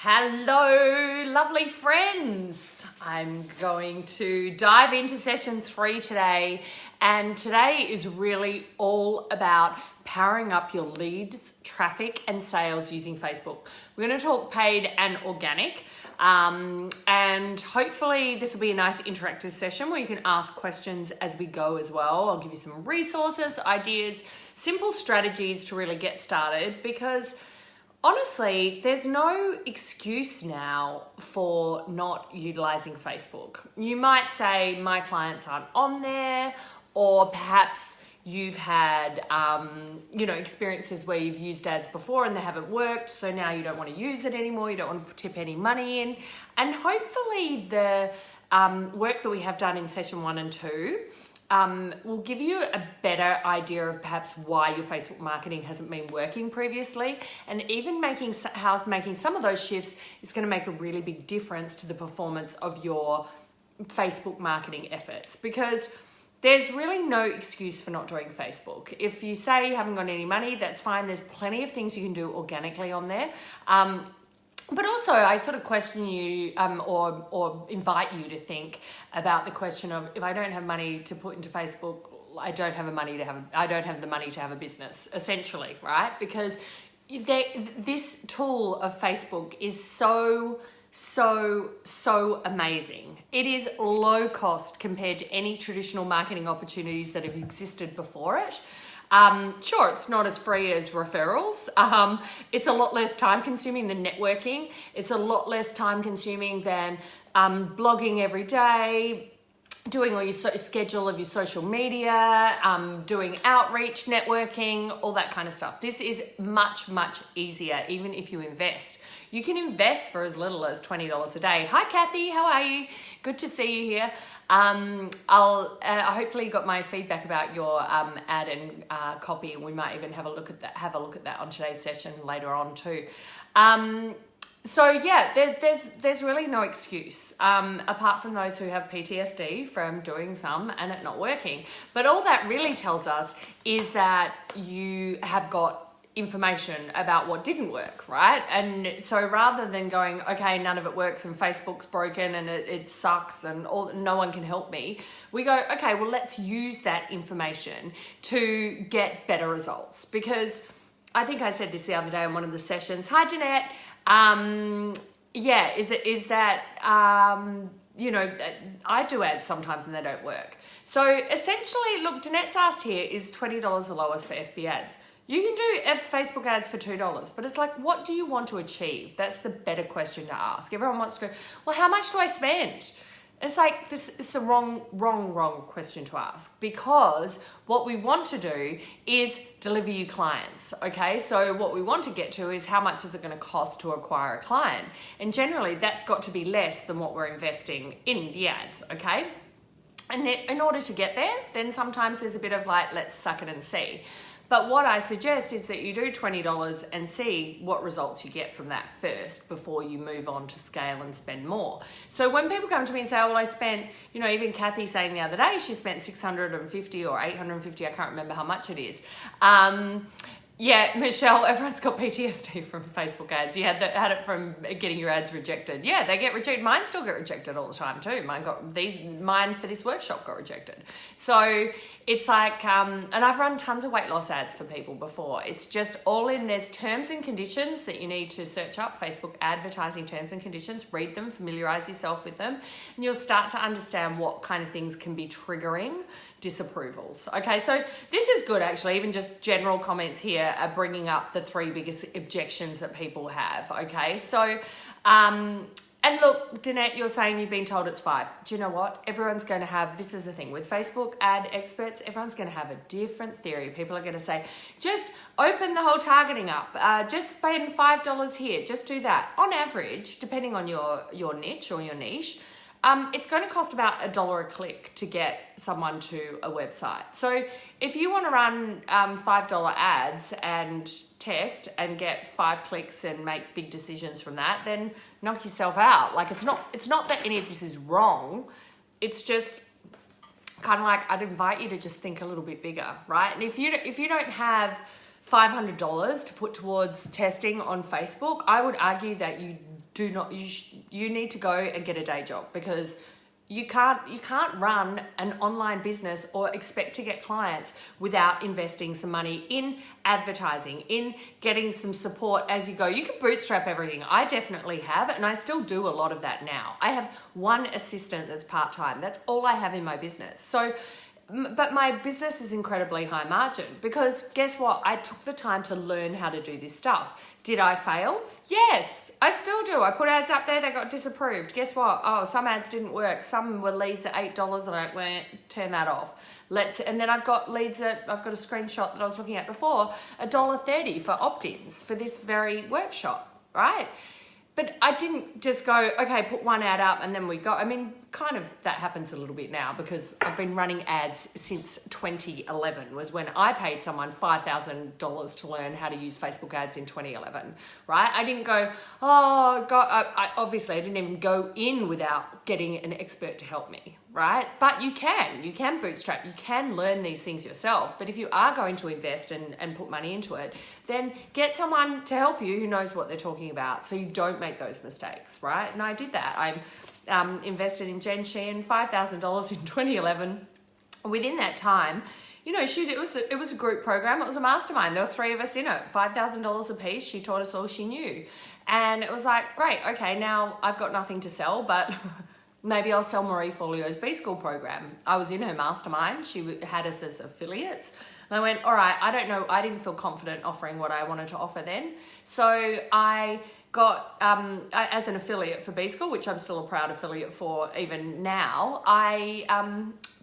Hello, lovely friends. I'm going to dive into session 3 today, and today is really all about powering up your leads, traffic, and sales using Facebook. We're going to talk paid and organic, and hopefully this will be a nice interactive session where you can ask questions as we go as well. I'll give you some resources, ideas, simple strategies to really get started, because honestly, there's no excuse now for not utilizing Facebook. You might say, my clients aren't on there, or perhaps you've had, experiences where you've used ads before and they haven't worked, so now you don't want to use it anymore, you don't want to tip any money in. And hopefully the work that we have done in session 1 and 2 will give you a better idea of perhaps why your Facebook marketing hasn't been working previously, and even how making some of those shifts is going to make a really big difference to the performance of your Facebook marketing efforts, because there's really no excuse for not doing Facebook. If you say you haven't got any money, that's fine. There's plenty of things you can do organically on there. But also, I sort of question you or invite you to think about the question of, if I don't have money to put into Facebook, I don't have the money to have a business, essentially, right? Because this tool of Facebook is so amazing. It is low cost compared to any traditional marketing opportunities that have existed before it. Sure, it's not as free as referrals. It's a lot less time consuming than networking. It's a lot less time consuming than blogging every day, doing all your schedule of your social media, doing outreach, networking, all that kind of stuff. This is much, much easier, even if you invest. You can invest for as little as $20 a day. Hi, Kathy. How are you? Good to see you here. Hopefully you got my feedback about your ad and copy, and we might even have a look at that on today's session later on too. So yeah, there's really no excuse apart from those who have PTSD from doing some and it not working. But all that really tells us is that you have got information about what didn't work, right? And so rather than going, okay, none of it works and Facebook's broken and it sucks and no one can help me, we go, okay, well, let's use that information to get better results. Because I think I said this the other day in one of the sessions. Hi, Jeanette. I do ads sometimes and they don't work. So essentially, look, Jeanette's asked here, is $20 the lowest for FB ads? You can do Facebook ads for $2, but it's like, what do you want to achieve? That's the better question to ask. Everyone wants to go, well, how much do I spend? It's like, this is the wrong question to ask, because what we want to do is deliver you clients, okay? So what we want to get to is, how much is it going to cost to acquire a client? And generally, that's got to be less than what we're investing in the ads, okay? And in order to get there, then sometimes there's a bit of like, let's suck it and see. But what I suggest is that you do $20 and see what results you get from that first before you move on to scale and spend more. So when people come to me and say, oh, well, I spent, even Kathy saying the other day, she spent $650 or $850, I can't remember how much it is. Yeah, Michelle, everyone's got PTSD from Facebook ads. You had it from getting your ads rejected. Yeah, they get rejected. Mine still get rejected all the time too. Mine for this workshop got rejected. So it's like, and I've run tons of weight loss ads for people before. It's just all in, there's terms and conditions that you need to search up, Facebook advertising terms and conditions, read them, familiarize yourself with them, and you'll start to understand what kind of things can be triggering disapprovals. Okay, so this is good actually. Even just general comments here are bringing up the 3 biggest objections that people have. Okay, so and look, Danette, you're saying you've been told it's 5. Do you know what? Everyone's going to have, this is the thing with Facebook ad experts, everyone's going to have a different theory. People are going to say, just open the whole targeting up, just spend $5 here, just do that. On average, depending on your niche or your niche, it's going to cost about $1 a click to get someone to a website. So if you want to run $5 ads and test and get 5 clicks and make big decisions from that, then knock yourself out. Like, it's not that any of this is wrong. It's just kind of like, I'd invite you to just think a little bit bigger, right? And if you don't have $500 to put towards testing on Facebook, I would argue that you you need to go and get a day job, because you can't run an online business or expect to get clients without investing some money in advertising, in getting some support as you go. You can bootstrap everything. I definitely have, and I still do a lot of that now. I have one assistant that's part-time. That's all I have in my business. So, but my business is incredibly high margin, because guess what? I took the time to learn how to do this stuff. Did I fail? Yes, I still do. I put ads up there, they got disapproved. Guess what? Oh, some ads didn't work. Some were leads at $8 and I went, turn that off. And then I've got leads I've got a screenshot that I was looking at before, $1.30 for opt-ins for this very workshop, right? But I didn't just go, okay, put one ad up and then we go. I mean, kind of that happens a little bit now, because I've been running ads since 2011 was when I paid someone $5,000 to learn how to use Facebook ads in 2011, right? I didn't go, oh, God, obviously I didn't even go in without getting an expert to help me, right? But you can bootstrap, you can learn these things yourself. But if you are going to invest and put money into it, then get someone to help you who knows what they're talking about, so you don't make those mistakes, right? And I did that. I invested in Jen Sheehan, $5,000 in 2011. Within that time, you know, it was a group program. It was a mastermind. There were 3 of us in it, $5,000 a piece. She taught us all she knew. And it was like, great, okay, now I've got nothing to sell, but maybe I'll sell Marie Forleo's B-School program. I was in her mastermind. She had us as affiliates. And I went, all right, I don't know. I didn't feel confident offering what I wanted to offer then. So I got, as an affiliate for B-School, which I'm still a proud affiliate for even now, I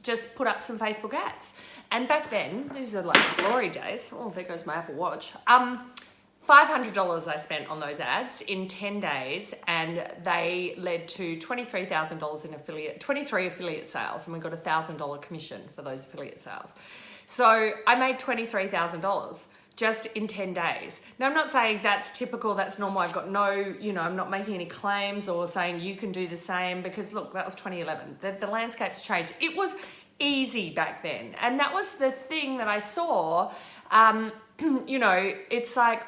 just put up some Facebook ads. And back then, these are like glory days. Oh, there goes my Apple Watch. $500 I spent on those ads in 10 days, and they led to $23,000 in 23 affiliate sales, and we got a $1,000 commission for those affiliate sales. So I made $23,000 just in 10 days. Now, I'm not saying that's typical, that's normal. I've got I'm not making any claims or saying you can do the same, because look, that was 2011. The landscape's changed. It was easy back then. And that was the thing that I saw. It's like,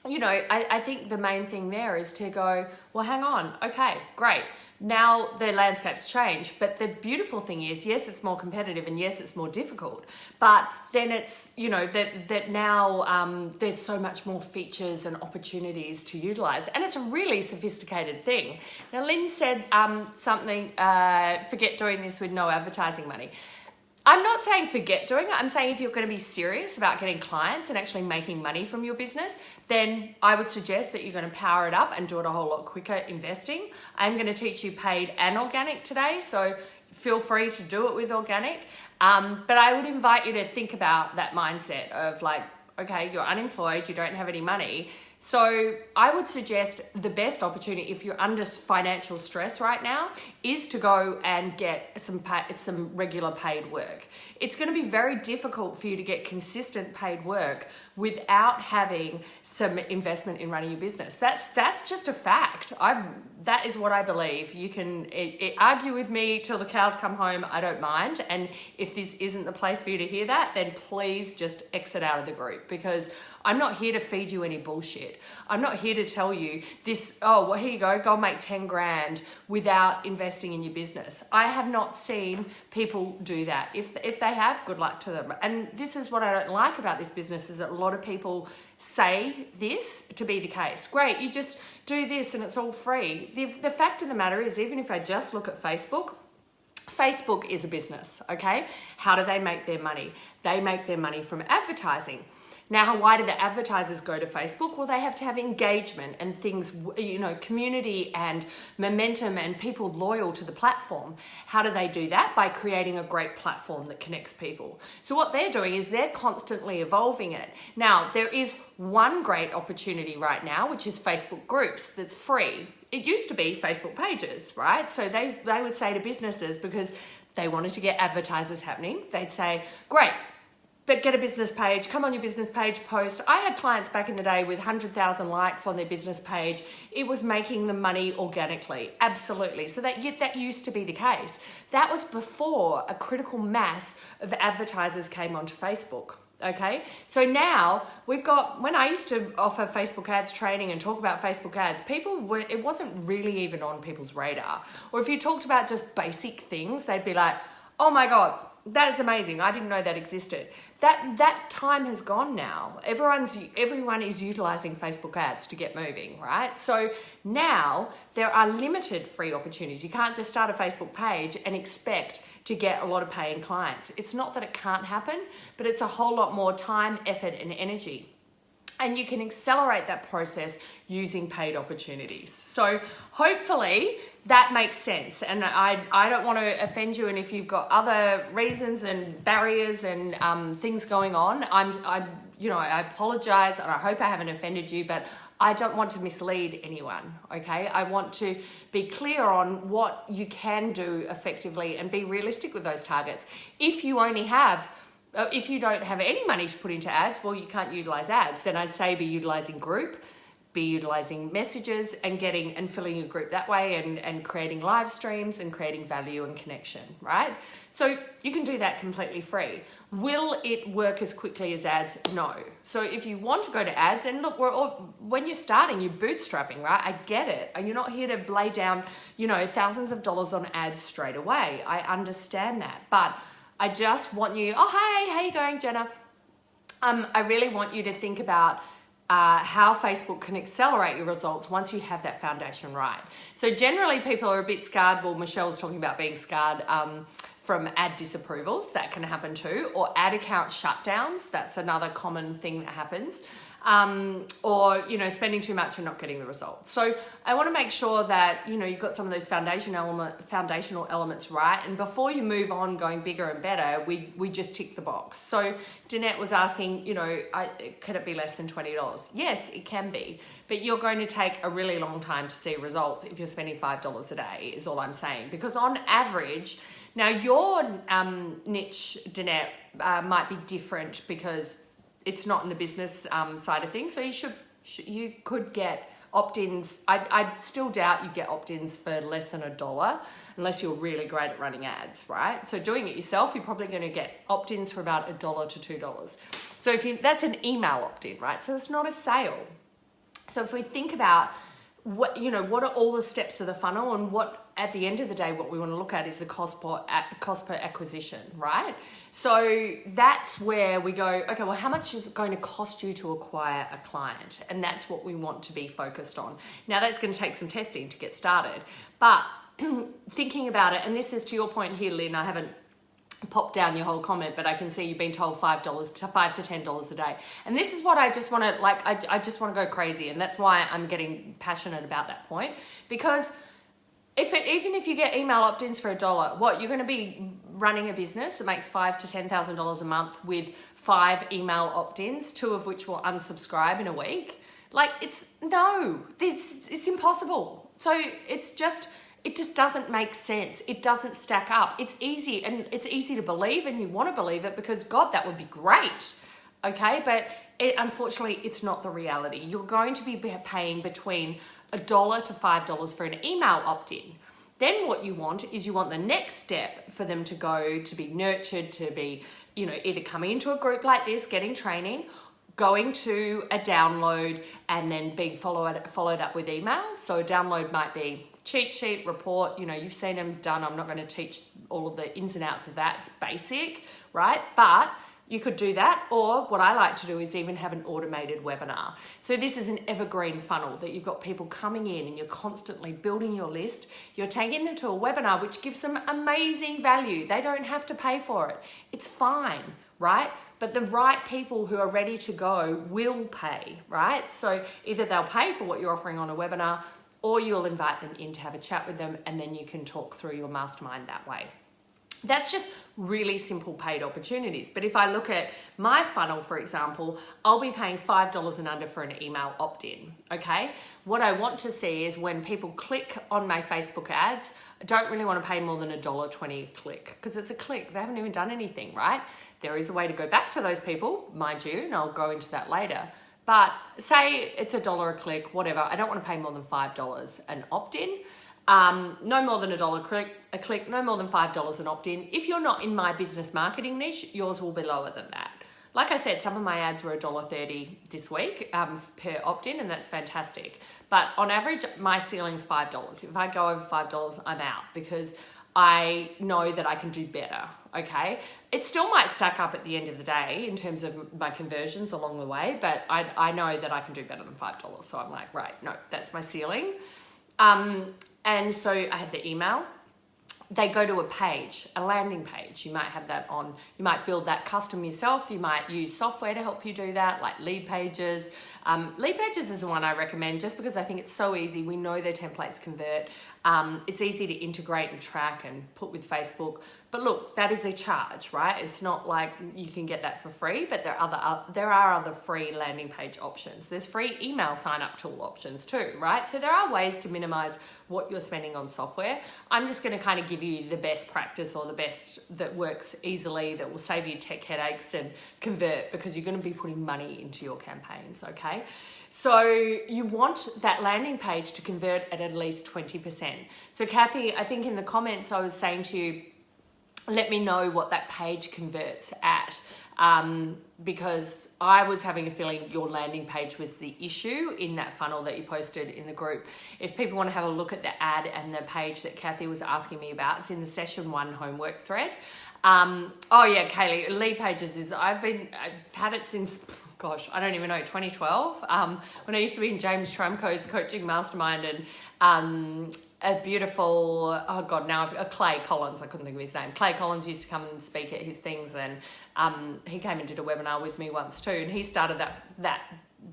I think the main thing there is to go, well, hang on. Okay, great. Now the landscape's changed, but the beautiful thing is, yes, it's more competitive, and yes, it's more difficult, but then it's, that now there's so much more features and opportunities to utilize, and it's a really sophisticated thing. Now, Lynn said something, forget doing this with no advertising money. I'm not saying forget doing it. I'm saying if you're going to be serious about getting clients and actually making money from your business, then I would suggest that you're going to power it up and do it a whole lot quicker investing. I'm going to teach you paid and organic today, so feel free to do it with organic. But I would invite you to think about that mindset of like, okay, you're unemployed, you don't have any money. So I would suggest the best opportunity, if you're under financial stress right now, is to go and get some regular paid work. It's going to be very difficult for you to get consistent paid work without having some investment in running your business. That's just a fact. That is what I believe. You can argue with me till the cows come home. I don't mind. And if this isn't the place for you to hear that, then please just exit out of the group, because I'm not here to feed you any bullshit. I'm not here to tell you this, oh, well, here you go make 10 grand without investing in your business. I have not seen people do that. If they have, good luck to them. And this is what I don't like about this business, is that a lot of people say this to be the case. Great, you just do this and it's all free. The fact of the matter is, even if I just look at Facebook is a business, okay? How do they make their money? They make their money from advertising. Now, why do the advertisers go to Facebook? Well, they have to have engagement and things, community and momentum and people loyal to the platform. How do they do that? By creating a great platform that connects people. So what they're doing is they're constantly evolving it. Now, there is one great opportunity right now, which is Facebook groups, that's free. It used to be Facebook pages, right? So they would say to businesses, because they wanted to get advertisers happening, they'd say, great, but get a business page, come on your business page, post. I had clients back in the day with 100,000 likes on their business page. It was making them money organically, absolutely. So that used to be the case. That was before a critical mass of advertisers came onto Facebook. Okay, so now we've got, when I used to offer Facebook ads training and talk about Facebook ads, it wasn't really even on people's radar. Or if you talked about just basic things, they'd be like, oh my God, that is amazing. I didn't know that existed. That time has gone now. Everyone is utilizing Facebook ads to get moving, right? So now there are limited free opportunities. You can't just start a Facebook page and expect to get a lot of paying clients. It's not that it can't happen, but it's a whole lot more time, effort, and energy. And you can accelerate that process using paid opportunities. So hopefully that makes sense. And I don't want to offend you. And if you've got other reasons and barriers and things going on, I apologize, and I hope I haven't offended you, but I don't want to mislead anyone, okay? I want to be clear on what you can do effectively and be realistic with those targets. If you don't have any money to put into ads, well, you can't utilize ads. Then I'd say be utilizing group, be utilizing messages and filling your group that way and creating live streams and creating value and connection, right? So you can do that completely free. Will it work as quickly as ads? No. So if you want to go to ads, and look, when you're starting, you're bootstrapping, right? I get it. And you're not here to lay down, thousands of dollars on ads straight away. I understand that. But I just want you, oh, hey, how you going, Jenna? I really want you to think about how Facebook can accelerate your results once you have that foundation right. So generally people are a bit scarred. Well, Michelle's talking about being scarred from ad disapprovals. That can happen too. Or ad account shutdowns. That's another common thing that happens. Or spending too much and not getting the results. So I want to make sure that you've got some of those foundational elements right, and before you move on going bigger and better, we just tick the box. So Danette was asking, could it be less than $20? Yes, it can be, but you're going to take a really long time to see results if you're spending $5 a day, is all I'm saying. Because on average, now your niche, Danette, might be different because it's not in the business side of things. So you could get opt-ins. I still doubt you get opt-ins for less than $1 unless you're really great at running ads, right? So doing it yourself, you're probably going to get opt-ins for about $1 to $2. So that's an email opt-in, right? So it's not a sale. So if we think about what are all the steps of the funnel, and what at the end of the day, what we want to look at is the cost per acquisition, right? So that's where we go, okay, well, how much is it going to cost you to acquire a client? And that's what we want to be focused on. Now that's going to take some testing to get started, but thinking about it, and this is to your point here, Lynn, I haven't pop down your whole comment, but I can see you've been told $5 to $10 a day. And this is what I just want to, I just want to go crazy. And that's why I'm getting passionate about that point, because even if you get email opt-ins for $1, what, you're going to be running a business that makes $5,000 to $10,000 a month with 5 email opt-ins, 2 of which will unsubscribe in a week. It's impossible. So it just doesn't make sense. It doesn't stack up. It's easy, and it's easy to believe, and you want to believe it because, God, that would be great. Okay, but unfortunately, it's not the reality. You're going to be paying between $1 to $5 for an email opt-in. Then what you want is the next step for them to go to be nurtured, to be, either coming into a group like this, getting training, going to a download, and then being followed up with emails. So a download might be cheat sheet, report, you've seen them done. I'm not going to teach all of the ins and outs of that. It's basic, right? But you could do that, or what I like to do is even have an automated webinar. So this is an evergreen funnel that you've got people coming in and you're constantly building your list. You're taking them to a webinar which gives them amazing value. They don't have to pay for it. It's fine, right? But the right people who are ready to go will pay, right? So either they'll pay for what you're offering on a webinar, or you'll invite them in to have a chat with them, and then you can talk through your mastermind that way. That's just really simple paid opportunities. But if I look at my funnel, for example, I'll be paying $5 and under for an email opt-in, okay? What I want to see is when people click on my Facebook ads, I don't really want to pay more than $1.20 a click, because it's a click. They haven't even done anything, right? There is a way to go back to those people, mind you, and I'll go into that later. But say it's $1 a click, whatever. I don't want to pay more than $5 an opt-in. No more than $1 a click, no more than $5 an opt-in. If you're not in my business marketing niche, yours will be lower than that. Like I said, some of my ads were $1.30 this week per opt-in, and that's fantastic. But on average, my ceiling's $5. If I go over $5, I'm out because I know that I can do better, okay? It still might stack up at the end of the day in terms of my conversions along the way, but I know that I can do better than $5. So I'm like, right, no, that's my ceiling. And so I had the email. They go to a page, a landing page. You might have that on, you might build that custom yourself. You might use software to help you do that, like Lead Pages. Lead Pages is the one I recommend just because I think it's so easy. We know their templates convert. It's easy to integrate and track and put with Facebook. But look, that is a charge, right? It's not like you can get that for free, but there are other free landing page options. There's free email sign-up tool options too, right? So there are ways to minimize what you're spending on software. I'm just going to kind of give you the best practice or the best that works easily, that will save you tech headaches and convert, because you're going to be putting money into your campaigns, okay? So you want that landing page to convert at least 20%. So Kathy, I think in the comments I was saying to you, let me know what that page converts at, because I was having a feeling your landing page was the issue in that funnel that you posted in the group. If people want to have a look at the ad and the page that Kathy was asking me about, it's in the session 1 homework thread. Oh yeah, Kaylee, Lead Pages is, I've had it since, gosh, I don't even know, 2012, when I used to be in James Tramco's coaching mastermind, and a beautiful, oh God, now Clay Collins, I couldn't think of his name. Clay Collins used to come and speak at his things, and he came and did a webinar with me once too, and he started that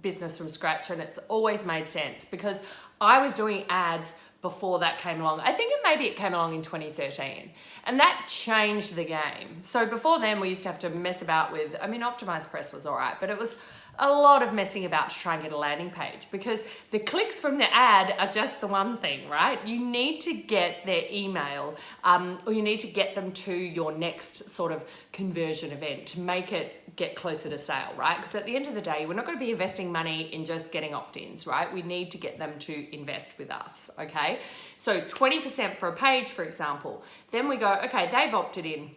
business from scratch, and it's always made sense because I was doing ads before that came along. I think it came along in 2013, and that changed the game. So before then we used to have to mess about with, I mean, Optimized Press was all right, but it was a lot of messing about to try and get a landing page, because the clicks from the ad are just the one thing, right? You need to get their email, or you need to get them to your next sort of conversion event to make it get closer to sale, right? Because at the end of the day, we're not going to be investing money in just getting opt-ins, right? We need to get them to invest with us, okay? So 20% for a page, for example. Then we go, okay, they've opted in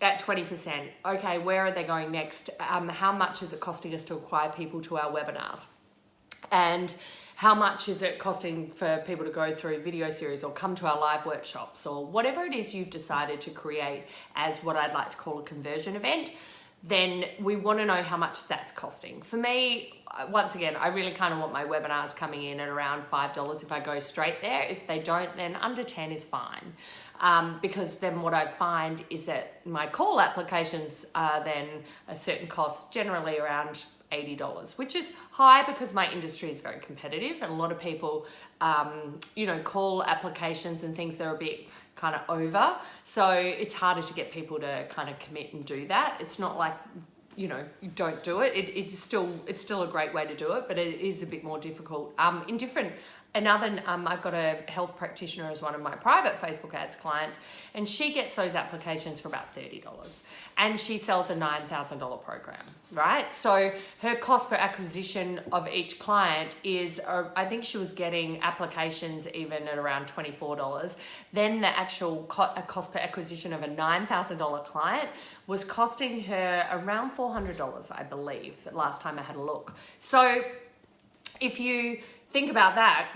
at 20%. Okay, where are they going next? How much is it costing us to acquire people to our webinars? And how much is it costing for people to go through video series or come to our live workshops, or whatever it is you've decided to create as what I'd like to call a conversion event? Then we want to know how much that's costing. For me, once again, I really kind of want my webinars coming in at around $5 if I go straight there. If they don't, then under 10 is fine. Because then what I find is that my call applications are then a certain cost, generally around $80, which is high because my industry is very competitive, and a lot of people, call applications and things that are a bit kind of over. So it's harder to get people to kind of commit and do that. It's not like, you don't do it. It's still a great way to do it, but it is a bit more difficult. I've got a health practitioner as one of my private Facebook ads clients, and she gets those applications for about $30, and she sells a $9,000 program, right? So her cost per acquisition of each client is, I think she was getting applications even at around $24. Then the actual cost per acquisition of a $9,000 client was costing her around $400, I believe, last time I had a look. So if you think about that,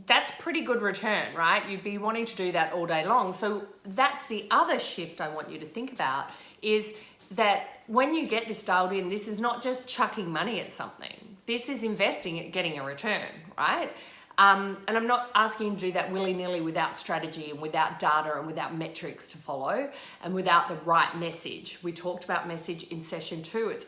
that's pretty good return, right? You'd be wanting to do that all day long. So that's the other shift I want you to think about, is that when you get this dialed in, this is not just chucking money at something. This is investing at getting a return, right? And I'm not asking you to do that willy-nilly without strategy and without data and without metrics to follow and without the right message. We talked about message in session 2. It's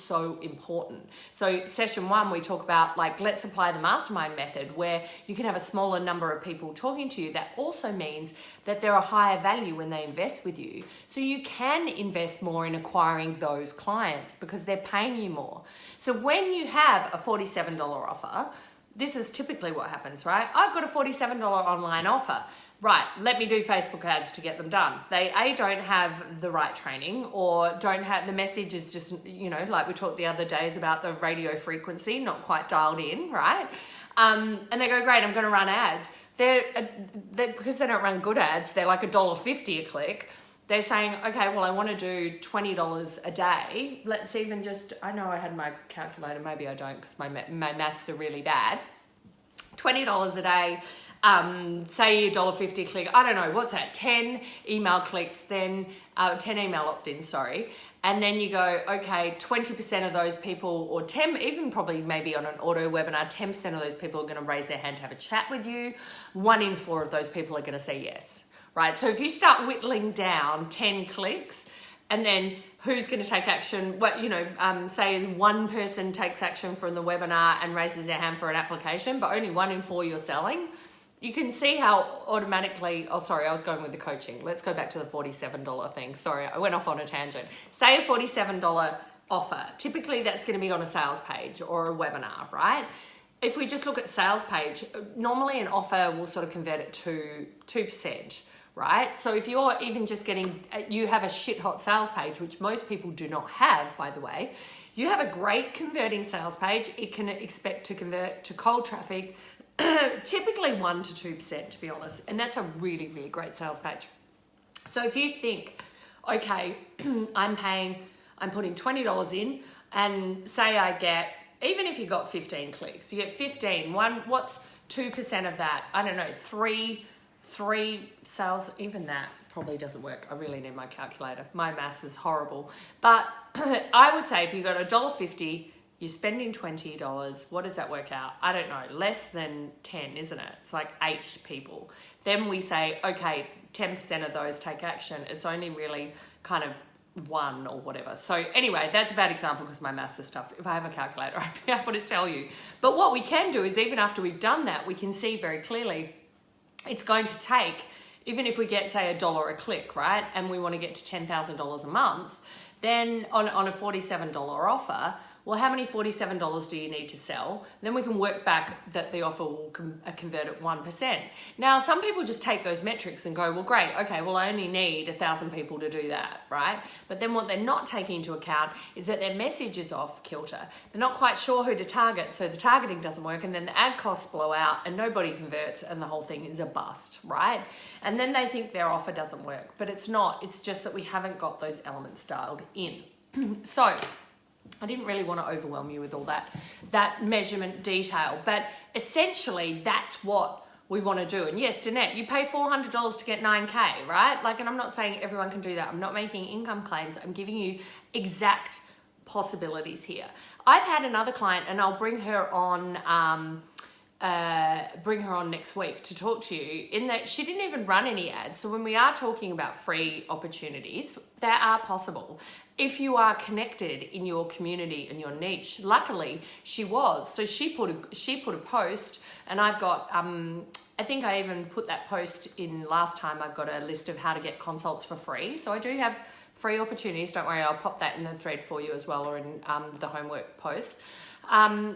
so important. So session 1, we talk about, like, let's apply the mastermind method, where you can have a smaller number of people talking to you. That also means that they're a higher value when they invest with you. So you can invest more in acquiring those clients because they're paying you more. So when you have a $47 offer, this is typically what happens, right? I've got a $47 online offer. Right, let me do Facebook ads to get them done. They don't have the right training, or don't have, the message is just, like we talked the other days about the radio frequency, not quite dialed in, right? And they go, great, I'm gonna run ads. They're because they don't run good ads, they're like $1.50 a click. they're saying, okay, well, I want to do $20 a day. Let's even just, I know I had my calculator, maybe I don't because my maths are really bad. $20 a day, say $1.50 click, I don't know, what's that, 10 email clicks, then 10 email opt-ins, sorry. And then you go, okay, 20% of those people, or 10, even probably maybe on an auto webinar, 10% of those people are going to raise their hand to have a chat with you. 1 in 4 of those people are going to say yes, right? So if you start whittling down 10 clicks, and then who's going to take action? What, say one person takes action from the webinar and raises their hand for an application, but only 1 in 4 you're selling. You can see how automatically, oh, sorry, I was going with the coaching. Let's go back to the $47 thing. Sorry, I went off on a tangent. Say a $47 offer. Typically that's going to be on a sales page or a webinar, right? If we just look at sales page, normally an offer will sort of convert it to 2%, right? So if you're even just you have a shit hot sales page, which most people do not have, by the way, you have a great converting sales page. It can expect to convert to cold traffic, typically 1 to 2%, to be honest. And that's a really, really great sales page. So if you think, okay, I'm putting $20 in, and say I get, even if you got 15 clicks, you get 15, what's 2% of that? I don't know, three sales, even that probably doesn't work. I really need my calculator. My maths is horrible. But I would say if you got $1.50, you're spending $20. What does that work out? I don't know, less than 10, isn't it? It's like 8 people. Then we say, okay, 10% of those take action. It's only really kind of 1 or whatever. So anyway, that's a bad example because my maths is tough. If I have a calculator, I'd be able to tell you. But what we can do is even after we've done that, we can see very clearly it's going to take, even if we get, say, $1 a click, right? And we want to get to $10,000 a month, then on a $47 offer, well, how many $47 do you need to sell? Then we can work back that the offer will convert at 1%. Now, some people just take those metrics and go, well, great, okay, well, I only need 1,000 people to do that, right? But then what they're not taking into account is that their message is off kilter. They're not quite sure who to target, so the targeting doesn't work, and then the ad costs blow out and nobody converts and the whole thing is a bust, right? And then they think their offer doesn't work, but it's not. It's just that we haven't got those elements dialed in. So I didn't really want to overwhelm you with all that measurement detail, but essentially that's what we want to do. And yes, Danette, you pay $400 to get 9K, right? And I'm not saying everyone can do that. I'm not making income claims. I'm giving you exact possibilities here. I've had another client, and I'll bring her on next week to talk to you, in that she didn't even run any ads. So when we are talking about free opportunities, they are possible if you are connected in your community and your niche. Luckily she was, so she put a post, and I've got I think I even put that post in last time. I've got a list of how to get consults for free, so I do have free opportunities. Don't worry, I'll pop that in the thread for you as well, or in the homework post.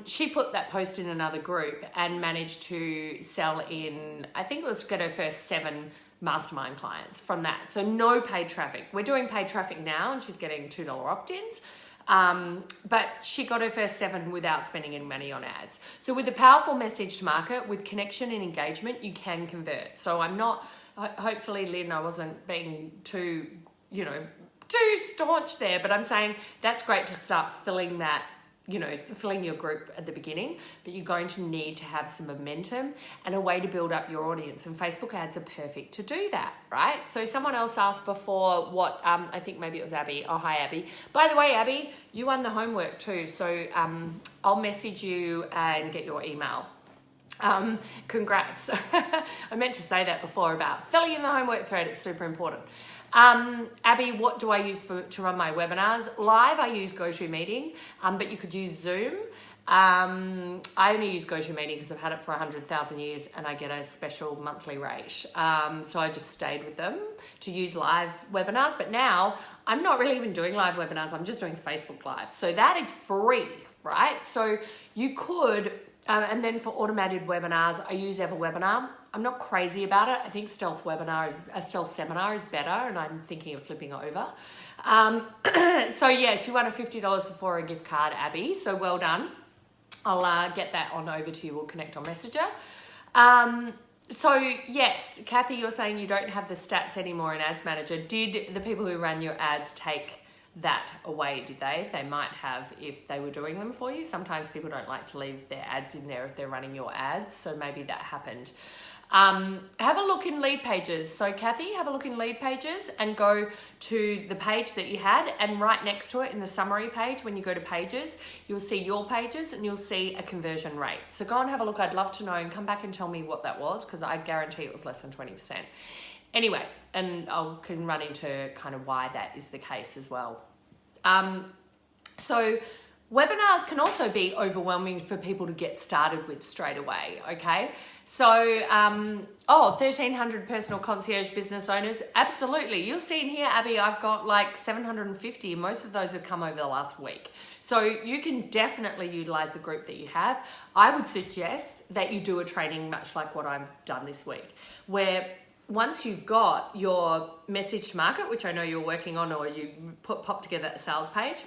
She put that post in another group and managed to sell in, I think it was get her first 7 mastermind clients from that. So no paid traffic. We're doing paid traffic now, and she's getting $2 opt-ins. But she got her first 7 without spending any money on ads. So with a powerful message to market, with connection and engagement, you can convert. So I'm not, hopefully, Lynn, I wasn't being too staunch there, but I'm saying that's great to start filling that, filling your group at the beginning, but you're going to need to have some momentum and a way to build up your audience, and Facebook ads are perfect to do that, right? So someone else asked before what, I think maybe it was Abby. Oh, hi, Abby. By the way, Abby, you won the homework too, so I'll message you and get your email. Congrats. I meant to say that before about filling in the homework thread. It's super important. Abby, what do I use to run my webinars? Live, I use GoToMeeting, but you could use Zoom. I only use GoToMeeting because I've had it for 100,000 years and I get a special monthly rate. So I just stayed with them to use live webinars. But now I'm not really even doing live webinars. I'm just doing Facebook Live. So that is free, right? So you could, and then for automated webinars, I use Everwebinar. I'm not crazy about it. I think Stealth Seminar is better, and I'm thinking of flipping over. So yes, you won a $50 Sephora gift card, Abby. So well done. I'll get that on over to you. We'll connect on Messenger. So yes, Kathy, you're saying you don't have the stats anymore in Ads Manager. Did the people who ran your ads take that away, did they? They might have if they were doing them for you. Sometimes people don't like to leave their ads in there if they're running your ads, so maybe that happened. Have a look in lead pages. So Kathy, have a look in lead pages and go to the page that you had, and right next to it in the summary page, when you go to pages, you'll see your pages and you'll see a conversion rate. So go and have a look. I'd love to know, and come back and tell me what that was, because I guarantee it was less than 20%. Anyway, and I can run into kind of why that is the case as well. So webinars can also be overwhelming for people to get started with straight away, okay? So, 1,300 personal concierge business owners, absolutely. You'll see in here, Abby, I've got like 750. Most of those have come over the last week. So you can definitely utilize the group that you have. I would suggest that you do a training much like what I've done this week, where once you've got your message to market, which I know you're working on, or you pop together a sales page,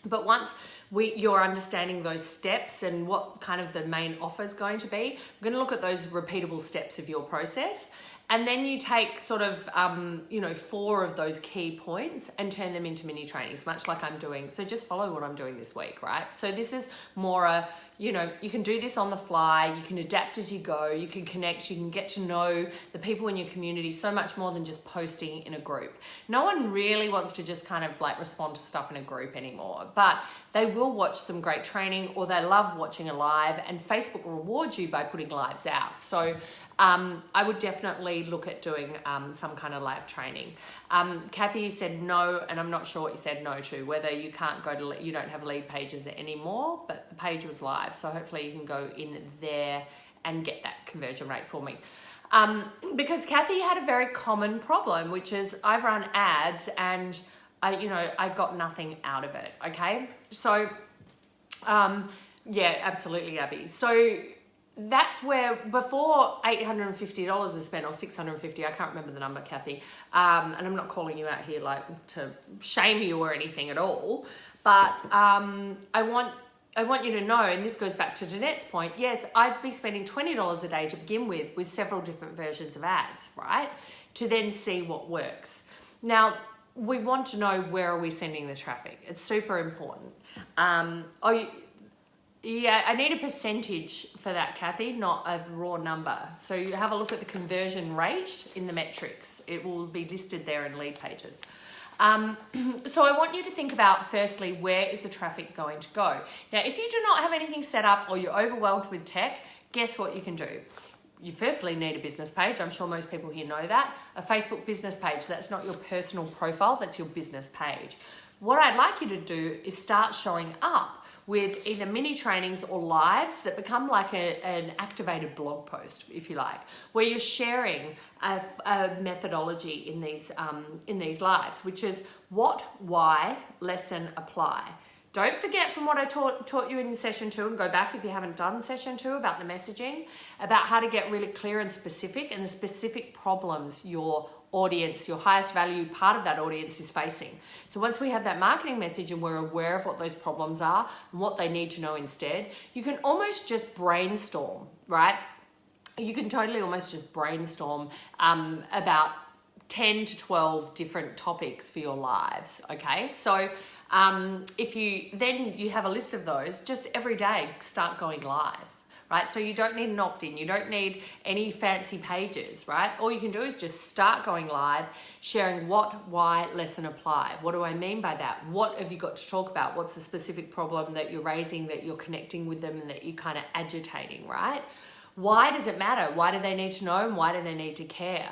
but once you're understanding those steps and what kind of the main offer is going to be, we're going to look at those repeatable steps of your process. And then you take sort of, 4 of those key points and turn them into mini trainings, much like I'm doing. So just follow what I'm doing this week, right? So this is more you can do this on the fly, you can adapt as you go, you can connect, you can get to know the people in your community so much more than just posting in a group. No one really wants to just kind of like respond to stuff in a group anymore, but they will watch some great training, or they love watching a live, and Facebook rewards you by putting lives out. So I would definitely look at doing some kind of live training. Kathy, you said no, and I'm not sure what you said no to, whether you you don't have lead pages anymore, but the page was live. So hopefully you can go in there and get that conversion rate for me. Because Kathy had a very common problem, which is I've run ads and I got nothing out of it. Okay. So, yeah, absolutely, Abby. So that's where before $850 is spent, or $650, I can't remember the number, Kathy. And I'm not calling you out here like to shame you or anything at all, but I want you to know, and this goes back to Jeanette's point, yes, I'd be spending $20 a day to begin with several different versions of ads, right? To then see what works. Now, we want to know, where are we sending the traffic? It's super important. Yeah, I need a percentage for that, Kathy, not a raw number. So you have a look at the conversion rate in the metrics. It will be listed there in lead pages. So I want you to think about, firstly, where is the traffic going to go? Now, if you do not have anything set up, or you're overwhelmed with tech, guess what you can do? You firstly need a business page. I'm sure most people here know that. A Facebook business page. That's not your personal profile, that's your business page. What I'd like you to do is start showing up with either mini trainings or lives that become like an activated blog post, if you like, where you're sharing a methodology in these lives, which is what, why, lesson, apply. Don't forget from what I taught you in session 2, and go back if you haven't done session 2 about the messaging, about how to get really clear and specific, and the specific problems your audience, your highest value part of that audience is facing. So once we have that marketing message and we're aware of what those problems are and what they need to know instead, you can almost just brainstorm, right? You can totally almost just brainstorm about 10 to 12 different topics for your lives, okay? So if you have a list of those, just every day start going live. Right? So you don't need an opt-in, you don't need any fancy pages, right? All you can do is just start going live, sharing what, why, lesson, apply. What do I mean by that? What have you got to talk about? What's the specific problem that you're raising, that you're connecting with them, and that you're kind of agitating, right? Why does it matter? Why do they need to know, and why do they need to care?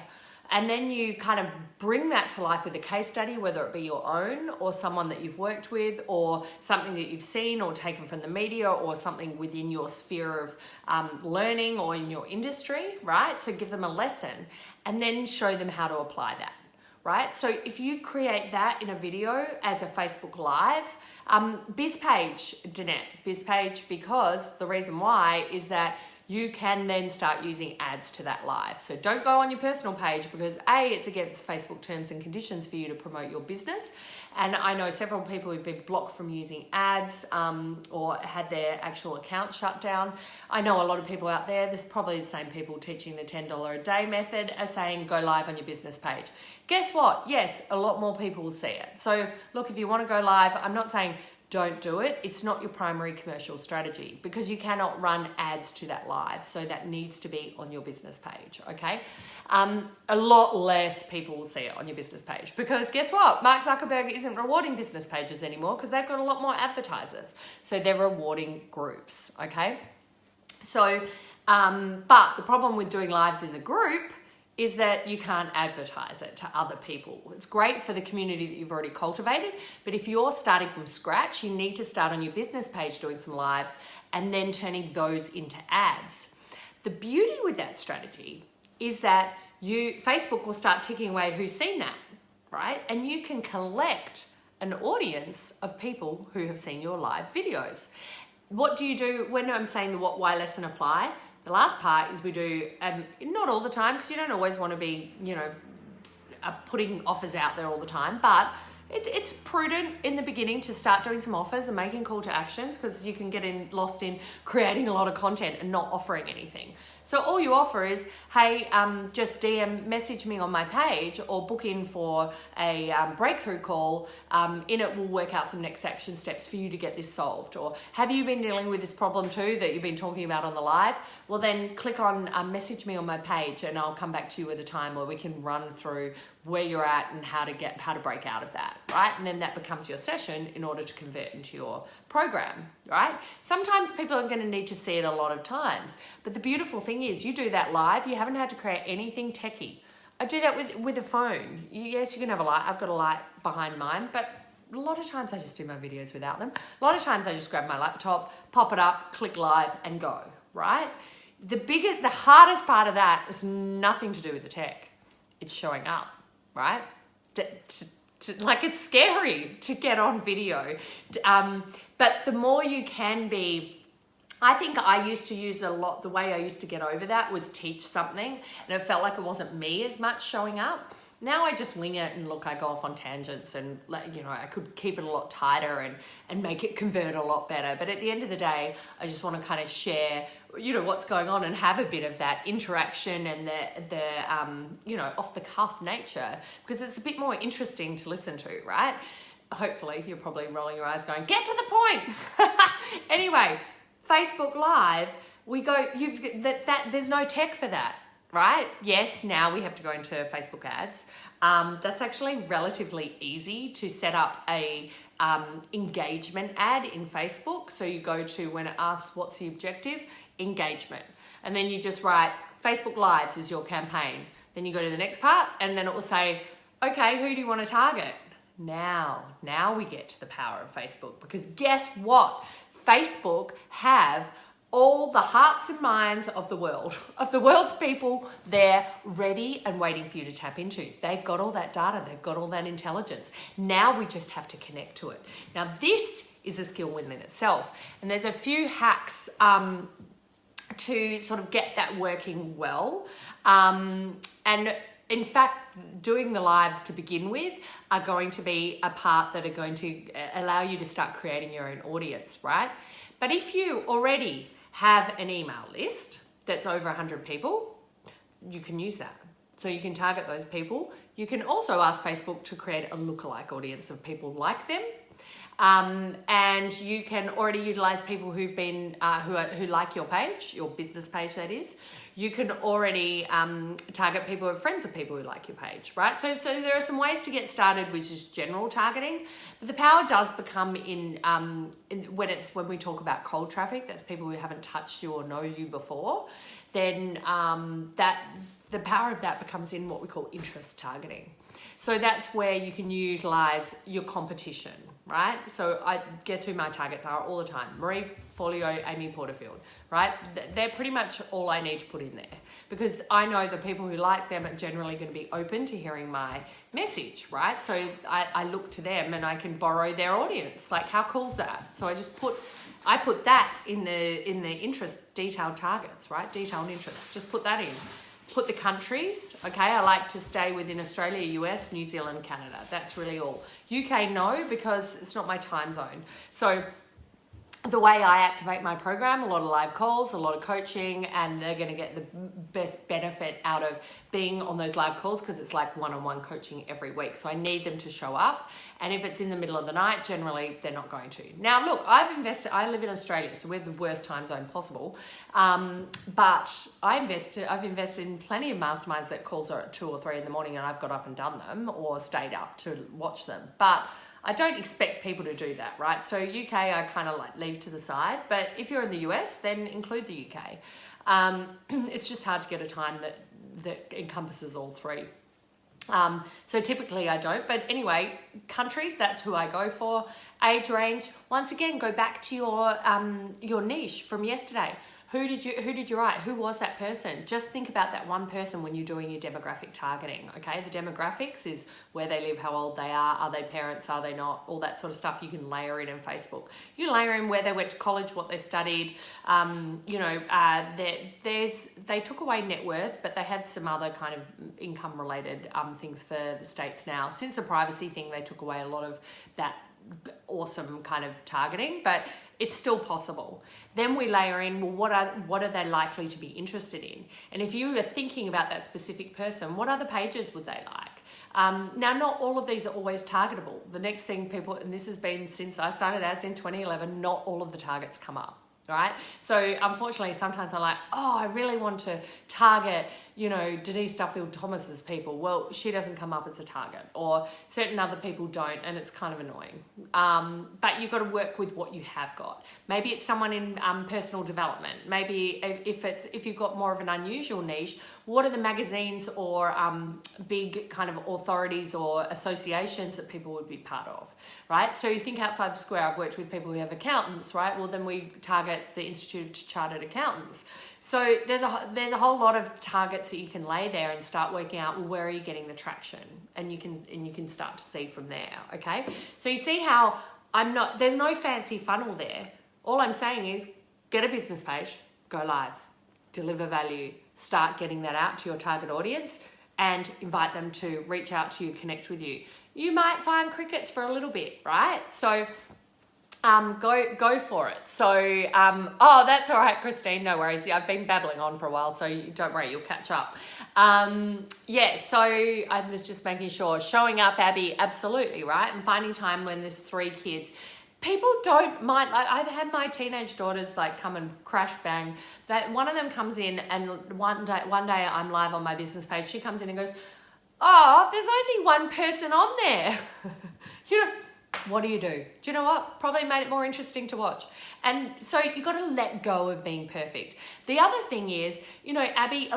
And then you kind of bring that to life with a case study, whether it be your own or someone that you've worked with, or something that you've seen or taken from the media, or something within your sphere of learning or in your industry, right? So give them a lesson and then show them how to apply that, right? So if you create that in a video as a Facebook Live, BizPage, Danette, BizPage, because the reason why is that you can then start using ads to that live. So don't go on your personal page because A, it's against Facebook terms and conditions for you to promote your business. And I know several people who've been blocked from using ads or had their actual account shut down. I know a lot of people out there, there's probably the same people teaching the $10 a day method are saying go live on your business page. Guess what? Yes, a lot more people will see it. So look, if you want to go live, I'm not saying don't do it. It's not your primary commercial strategy because you cannot run ads to that live. So that needs to be on your business page, okay? A lot less people will see it on your business page because guess what? Mark Zuckerberg isn't rewarding business pages anymore because they've got a lot more advertisers. So they're rewarding groups, okay? So, but the problem with doing lives in the group is that you can't advertise it to other people. It's great for the community that you've already cultivated, but if you're starting from scratch, you need to start on your business page doing some lives and then turning those into ads. The beauty with that strategy is that Facebook will start ticking away who's seen that, right? And you can collect an audience of people who have seen your live videos. What do you do when I'm saying the what, why lesson apply? The last part is we do, not all the time because you don't always want to be, putting offers out there all the time, but it's prudent in the beginning to start doing some offers and making call to actions because you can get lost in creating a lot of content and not offering anything. So all you offer is, hey, just DM, message me on my page or book in for a breakthrough call. In it, we'll work out some next action steps for you to get this solved. Or have you been dealing with this problem too that you've been talking about on the live? Well, then click on message me on my page and I'll come back to you with a time where we can run through where you're at and how to break out of that, right? And then that becomes your session in order to convert into your program, right? Sometimes people are going to need to see it a lot of times, but the beautiful thing is you do that live, you haven't had to create anything techie. I do that with a phone. Yes, you can have a light. I've got a light behind mine, but a lot of times I just do my videos without them. A lot of times I just grab my laptop, pop it up, click live and go, right? The hardest part of that is nothing to do with the tech. It's showing up, right? Like it's scary to get on video. But the more you can be, I think I used to use a lot, the way I used to get over that was teach something and it felt like it wasn't me as much showing up. Now I just wing it and look, I go off on tangents and I could keep it a lot tighter and make it convert a lot better. But at the end of the day, I just want to kind of share, what's going on and have a bit of that interaction and the off the cuff nature because it's a bit more interesting to listen to, right? Hopefully you're probably rolling your eyes going, get to the point. Anyway, Facebook Live, there's no tech for that. Right? Yes, now we have to go into Facebook ads. That's actually relatively easy to set up a engagement ad in Facebook. So you go to when it asks what's the objective, engagement. And then you just write Facebook Lives is your campaign. Then you go to the next part and then it will say, okay, who do you want to target? Now we get to the power of Facebook because guess what? Facebook have all the hearts and minds of the world's people there ready and waiting for you to tap into. They've got all that data, they've got all that intelligence. Now we just have to connect to it. Now this is a skill within itself. And there's a few hacks to sort of get that working well. And in fact, doing the lives to begin with are going to be a part that are going to allow you to start creating your own audience, right? But if you already have an email list that's over 100 people, you can use that. So you can target those people. You can also ask Facebook to create a lookalike audience of people like them. And you can already utilize people who've been, who like your page, your business page that is. You can already target people who are friends of people who like your page, right? So there are some ways to get started with just general targeting, but the power does become when we talk about cold traffic, that's people who haven't touched you or know you before, then the power of that becomes in what we call interest targeting. So that's where you can utilize your competition, right? So I guess who my targets are all the time. Marie Forleo, Amy Porterfield, right? They're pretty much all I need to put in there because I know the people who like them are generally going to be open to hearing my message, right? So I look to them and I can borrow their audience. Like how cool is that? So I just put I put that in the interest detailed targets, right? Detailed interest. Just put that in. Put the countries, okay? I like to stay within Australia, US, New Zealand, Canada. That's really all. UK, no, because it's not my time zone. So the way I activate my program, a lot of live calls, a lot of coaching, and they're going to get the best benefit out of being on those live calls because it's like one-on-one coaching every week. So I need them to show up. And if it's in the middle of the night, generally they're not going to. Now, look, I live in Australia, so we're the worst time zone possible. But I've invested in plenty of masterminds that calls are at 2 or 3 in the morning and I've got up and done them or stayed up to watch them. But I don't expect people to do that, right? So UK, I kind of like leave to the side. But if you're in the US, then include the UK. It's just hard to get a time that encompasses all 3. So typically I don't, but anyway, countries, that's who I go for. Age range, once again, go back to your niche from yesterday. Who did you write? Who was that person? Just think about that one person when you're doing your demographic targeting, okay? The demographics is where they live, how old they are they parents, are they not, all that sort of stuff you can layer in Facebook. You can layer in where they went to college, what they studied, they took away net worth, but they have some other kind of income related things for the States now. Since the privacy thing, they took away a lot of that awesome kind of targeting, but it's still possible. Then we layer in, well, what are they likely to be interested in? And if you are thinking about that specific person, what other pages would they like? Now, not all of these are always targetable. The next thing people, and this has been since I started ads in 2011, not all of the targets come up. Right? So unfortunately, sometimes I'm like, oh, I really want to target, Denise Duffield Thomas's people. Well, she doesn't come up as a target, or certain other people don't, and it's kind of annoying. But you've got to work with what you have got. Maybe it's someone in personal development. Maybe if you've got more of an unusual niche, what are the magazines or big kind of authorities or associations that people would be part of, right? So you think outside the square. I've worked with people who have accountants, right? Well, then we target the Institute of Chartered Accountants. So there's a whole lot of targets that you can lay there and start working out, well, where are you getting the traction? And you can start to see from there, okay? So you see how there's no fancy funnel there. All I'm saying is get a business page, go live, deliver value, start getting that out to your target audience and invite them to reach out to you, connect with you. You might find crickets for a little bit, right? So go for it. So, that's all right, Christine. No worries. I've been babbling on for a while, so don't worry, you'll catch up. So I was just making sure. Showing up, Abby, absolutely, right? And finding time when there's 3 kids. People don't mind. I've had my teenage daughters come and crash bang. That one of them comes in and one day I'm live on my business page. She comes in and goes, "Oh, there's only one person on there." What do? Do you know what? Probably made it more interesting to watch. And so you've got to let go of being perfect. The other thing is, Abby,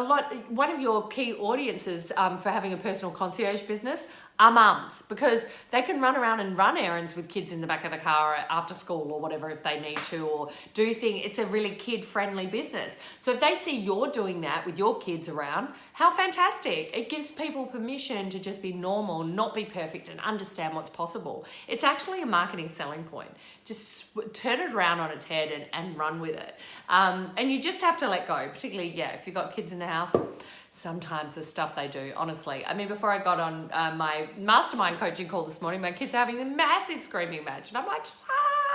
one of your key audiences for having a personal concierge business are mums, because they can run around and run errands with kids in the back of the car after school or whatever if they need to, or do things. It's a really kid-friendly business. So if they see you're doing that with your kids around, how fantastic. It gives people permission to just be normal, not be perfect, and understand what's possible. It's actually a marketing selling point. Just turn it around on its head and run with it. And you just have to let go, particularly, if you've got kids in the house. Sometimes the stuff they do, honestly. I mean, before I got on my mastermind coaching call this morning, my kids are having a massive screaming match. And I'm like, shut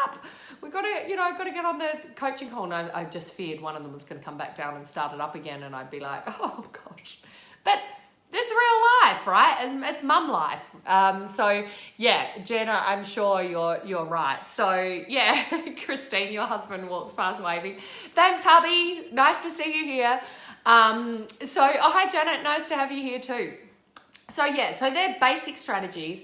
up. We've got to, I've got to get on the coaching call. And I just feared one of them was going to come back down and start it up again. And I'd be like, oh, gosh. But it's real life, right? It's mum life. Jenna, I'm sure you're right. So, Christine, your husband walks past waving. Thanks, hubby. Nice to see you here. Hi, Janet. Nice to have you here too. So they're basic strategies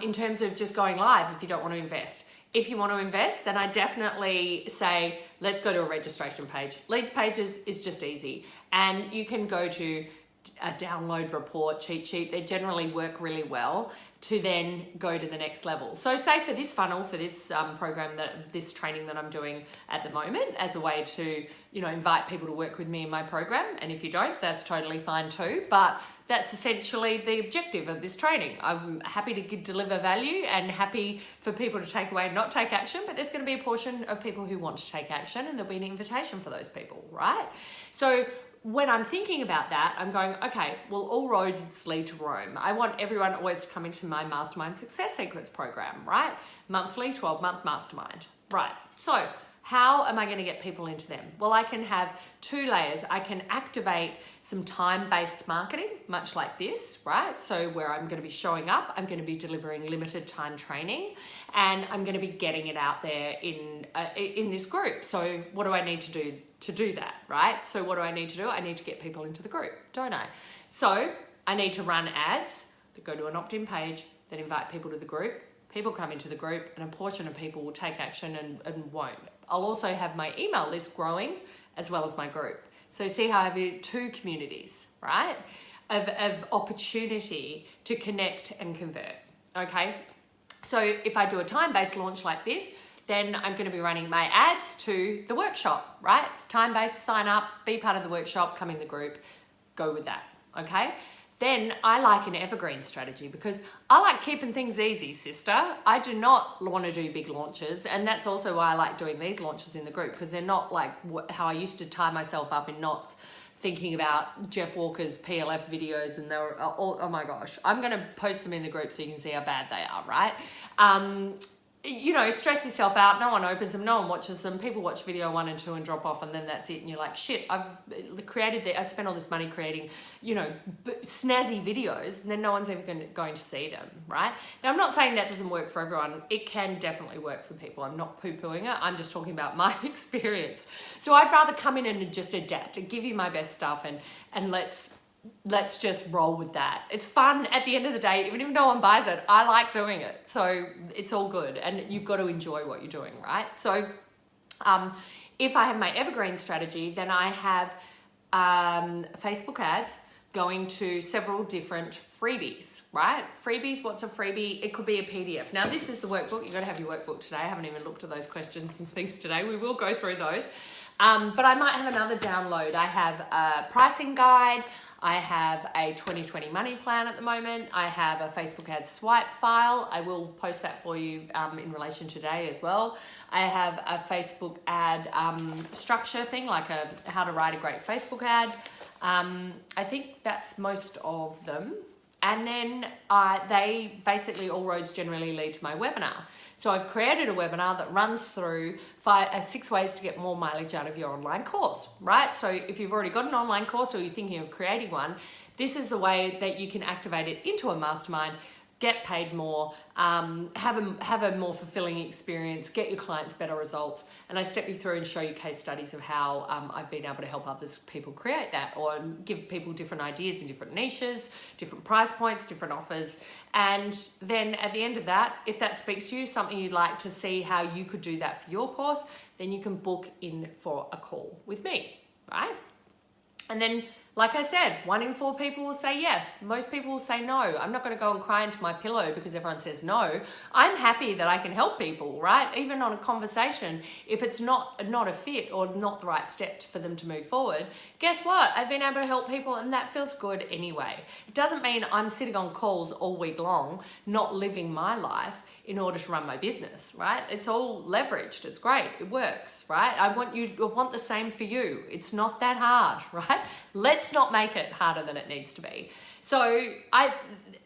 in terms of just going live if you don't want to invest. If you want to invest, then I definitely say, let's go to a registration page. Lead pages is just easy. And you can go to a download report, cheat sheet. They generally work really well to then go to the next level. So say for this funnel, for this program, this training that I'm doing at the moment, as a way to, invite people to work with me in my program. And if you don't, that's totally fine too. But that's essentially the objective of this training. I'm happy to deliver value and happy for people to take away and not take action, but there's going to be a portion of people who want to take action, and there'll be an invitation for those people, right? So when I'm thinking about that, I'm going, okay, well, all roads lead to Rome. I want everyone always to come into my Mastermind Success Secrets program, right? Monthly, 12-month mastermind, right? So how am I going to get people into them? Well, I can have 2 layers. I can activate some time-based marketing, much like this, right? So where I'm going to be showing up, I'm going to be delivering limited time training, and I'm going to be getting it out there in this group. So what do I need to do that, right? So what do I need to do? I need to get people into the group, don't I? So I need to run ads that go to an opt-in page that invite people to the group. People come into the group, and a portion of people will take action and won't. I'll also have my email list growing as well as my group. So see how I have 2 communities, right, of opportunity to connect and convert, okay? So if I do a time-based launch like this, then I'm going to be running my ads to the workshop, right? It's time-based, sign up, be part of the workshop, come in the group, go with that, okay? Then I like an evergreen strategy because I like keeping things easy, sister. I do not want to do big launches, and that's also why I like doing these launches in the group, because they're not like how I used to tie myself up in knots thinking about Jeff Walker's PLF videos, and they're all, oh my gosh, I'm going to post them in the group so you can see how bad they are, right? Stress yourself out. No one opens them, no one watches them. People watch video 1 and 2 and drop off, and then that's it. And you're like, shit, I spent all this money creating, snazzy videos, and then no one's ever going to see them, right? Now, I'm not saying that doesn't work for everyone. It can definitely work for people. I'm not poo-pooing it. I'm just talking about my experience. So I'd rather come in and just adapt and give you my best stuff, and let's just roll with that. It's fun at the end of the day. Even if no one buys it, I like doing it. So it's all good. And you've got to enjoy what you're doing, right? So if I have my evergreen strategy, then I have Facebook ads going to several different freebies, right? Freebies, what's a freebie? It could be a PDF. Now, this is the workbook. You've got to have your workbook today. I haven't even looked at those questions and things today. We will go through those. But I might have another download. I have a pricing guide. I have a 2020 money plan at the moment. I have a Facebook ad swipe file. I will post that for you in relation to today as well. I have a Facebook ad structure thing, like how to write a great Facebook ad. I think that's most of them. And then they basically, all roads generally lead to my webinar. So I've created a webinar that runs through 6 ways to get more mileage out of your online course, right? So if you've already got an online course or you're thinking of creating one, this is the way that you can activate it into a mastermind, get paid more, have a more fulfilling experience, get your clients better results. And I step you through and show you case studies of how I've been able to help others people create that, or give people different ideas in different niches, different price points, different offers. And then at the end of that, if that speaks to you, something you'd like to see how you could do that for your course, then you can book in for a call with me, right? And then, like I said, 1 in 4 people will say yes. Most people will say no. I'm not going to go and cry into my pillow because everyone says no. I'm happy that I can help people, right? Even on a conversation, if it's not a fit or not the right step for them to move forward, guess what? I've been able to help people, and that feels good anyway. It doesn't mean I'm sitting on calls all week long, not living my life in order to run my business, right? It's all leveraged. It's great. It works, right? I want the same for you. It's not that hard, right? Let's not make it harder than it needs to be. So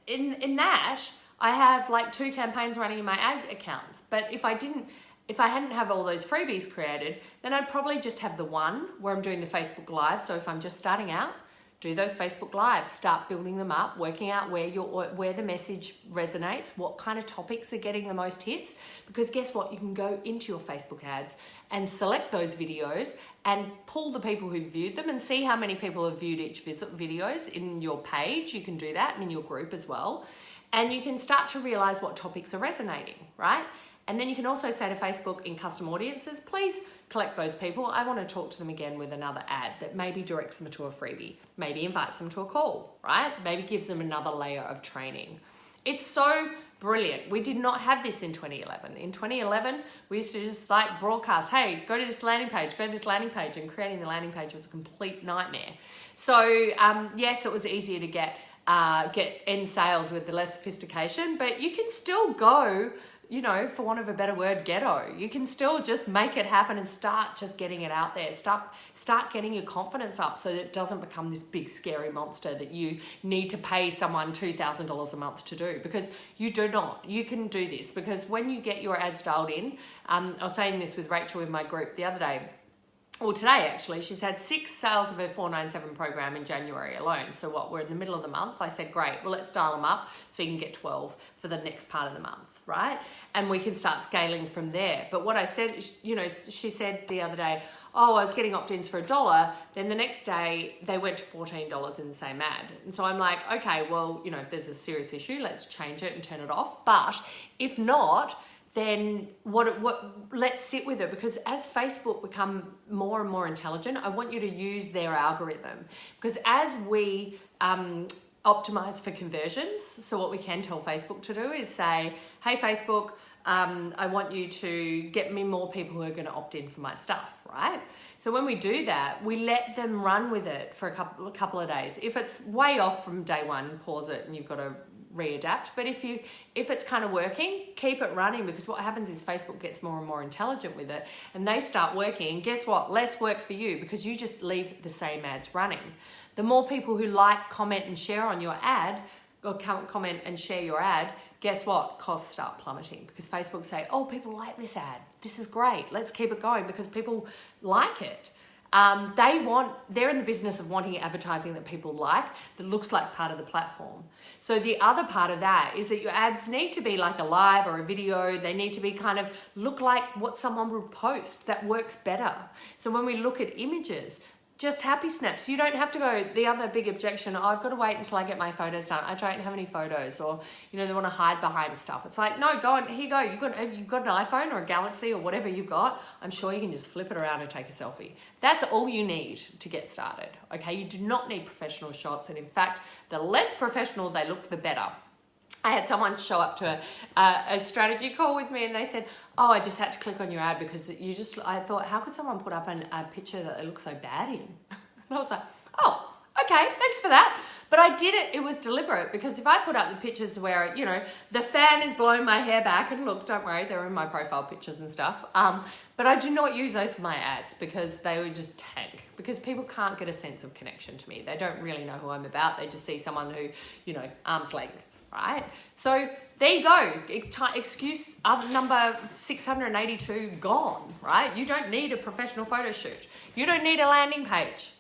in that, I have like 2 campaigns running in my ad accounts. But if I hadn't have all those freebies created, then I'd probably just have the one where I'm doing the Facebook Live. So if I'm just starting out, do those Facebook Lives, start building them up, working out where the message resonates, what kind of topics are getting the most hits. Because guess what? You can go into your Facebook ads and select those videos and pull the people who viewed them and see how many people have viewed each videos in your page. You can do that, and in your group as well. And you can start to realize what topics are resonating, right? And then you can also say to Facebook in custom audiences, please collect those people, I want to talk to them again with another ad that maybe directs them to a freebie, maybe invites them to a call, right? Maybe gives them another layer of training. It's so brilliant. We did not have this in 2011. In 2011, we used to just like broadcast, hey, go to this landing page, go to this landing page, and creating the landing page was a complete nightmare. So yes, it was easier to get end sales with the less sophistication, but you can still go, you know, for want of a better word, ghetto. You can still just make it happen and start just getting it out there. Start getting your confidence up so that it doesn't become this big scary monster that you need to pay someone $2,000 a month to do, because you do not. You can do this, because when you get your ads dialed in, I was saying this with Rachel in my group the other day, or today actually, she's had 6 sales of her 497 program in January alone. So what, we're in the middle of the month. I said, great, well, let's dial them up so you can get 12 for the next part of the month, right? And we can start scaling from there. But what I said, you know, she said the other day, oh, I was getting opt-ins for $1. Then the next day they went to $14 in the same ad. And so I'm like, okay, well, you know, if there's a serious issue, let's change it and turn it off. But if not, then let's sit with it, because as Facebook become more and more intelligent, I want you to use their algorithm, because as we optimize for conversions, so what we can tell Facebook to do is say, hey Facebook, I want you to get me more people who are going to opt in for my stuff, right? So when we do that, we let them run with it for a couple of days. If it's way off from day one, pause it and you've got to readapt. But if it's kind of working, keep it running, because what happens is Facebook gets more and more intelligent with it and they start working, and guess what? Less work for you, because you just leave the same ads running. The more people who like, comment and share on your ad, or comment and share your ad, guess what? Costs start plummeting, because Facebook say, oh, people like this ad. This is great. Let's keep it going, because people like it. They're in the business of wanting advertising that people like, that looks like part of the platform. So the other part of that is that your ads need to be like a live or a video. They need to be kind of look like what someone would post. That works better. So when we look at images, just happy snaps. You don't have to go, the other big objection, oh, I've got to wait until I get my photos done. I don't have any photos, or, you know, they want to hide behind stuff. It's like, no, go on, here you go. You've got an iPhone or a Galaxy or whatever you've got. I'm sure you can just flip it around and take a selfie. That's all you need to get started, okay? You do not need professional shots. And in fact, the less professional they look, the better. I had someone show up to a strategy call with me, and they said, oh, I just had to click on your ad because I thought, how could someone put up a picture that they look so bad in? And I was like, oh, okay, thanks for that. But I did it, it was deliberate, because if I put up the pictures where, you know, the fan is blowing my hair back, and look, don't worry, they're in my profile pictures and stuff. But I do not use those for my ads, because they would just tank, because people can't get a sense of connection to me. They don't really know who I'm about. They just see someone who, you know, arm's length. Right? So there you go. Excuse number 682 gone, right? You don't need a professional photo shoot. You don't need a landing page.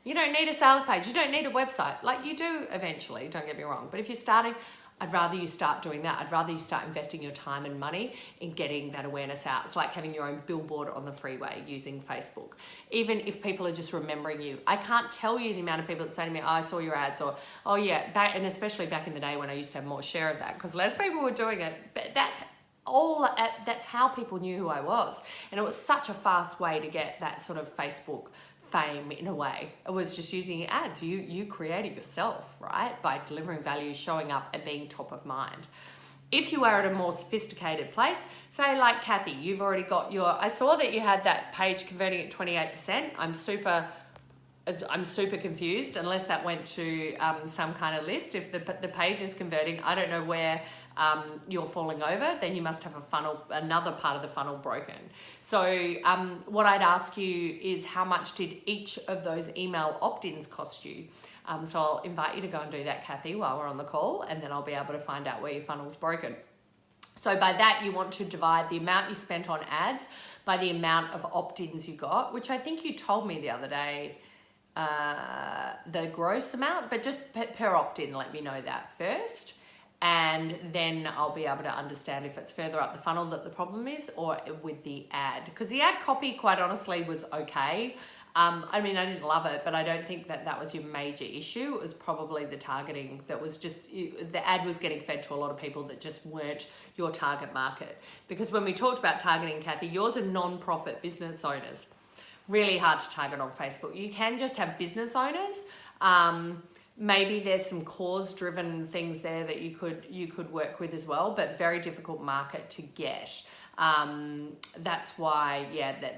You don't need a sales page. You don't need a website. Like, you do eventually, don't get me wrong. But if you're starting, I'd rather you start doing that. I'd rather you start investing your time and money in getting that awareness out. It's like having your own billboard on the freeway using Facebook. Even if people are just remembering you. I can't tell you the amount of people that say to me, oh, I saw your ads, or, oh yeah, and especially back in the day when I used to have more share of that, because less people were doing it. But that's how people knew who I was. And it was such a fast way to get that sort of Facebook fame in a way. It was just using ads. You create it yourself, right? By delivering value, showing up and being top of mind. If you are at a more sophisticated place, say like Kathy, you've already got I saw that you had that page converting at 28%. I'm super confused, unless that went to some kind of list. If the page is converting, I don't know where you're falling over, then you must have another part of the funnel broken. So what I'd ask you is, how much did each of those email opt-ins cost you? So I'll invite you to go and do that, Kathy, while we're on the call, and then I'll be able to find out where your funnel's broken. So by that, you want to divide the amount you spent on ads by the amount of opt-ins you got, which I think you told me the other day, the gross amount, but just per opt-in, let me know that first. And then I'll be able to understand if it's further up the funnel that the problem is, or with the ad. Because the ad copy, quite honestly, was okay. I mean, I didn't love it, but I don't think that was your major issue. It was probably the targeting that was just, the ad was getting fed to a lot of people that just weren't your target market. Because when we talked about targeting, Kathy, yours are non-profit business owners. Really hard to target on Facebook. You can just have business owners. Maybe there's some cause-driven things there that you could work with as well, but very difficult market to get. That's why,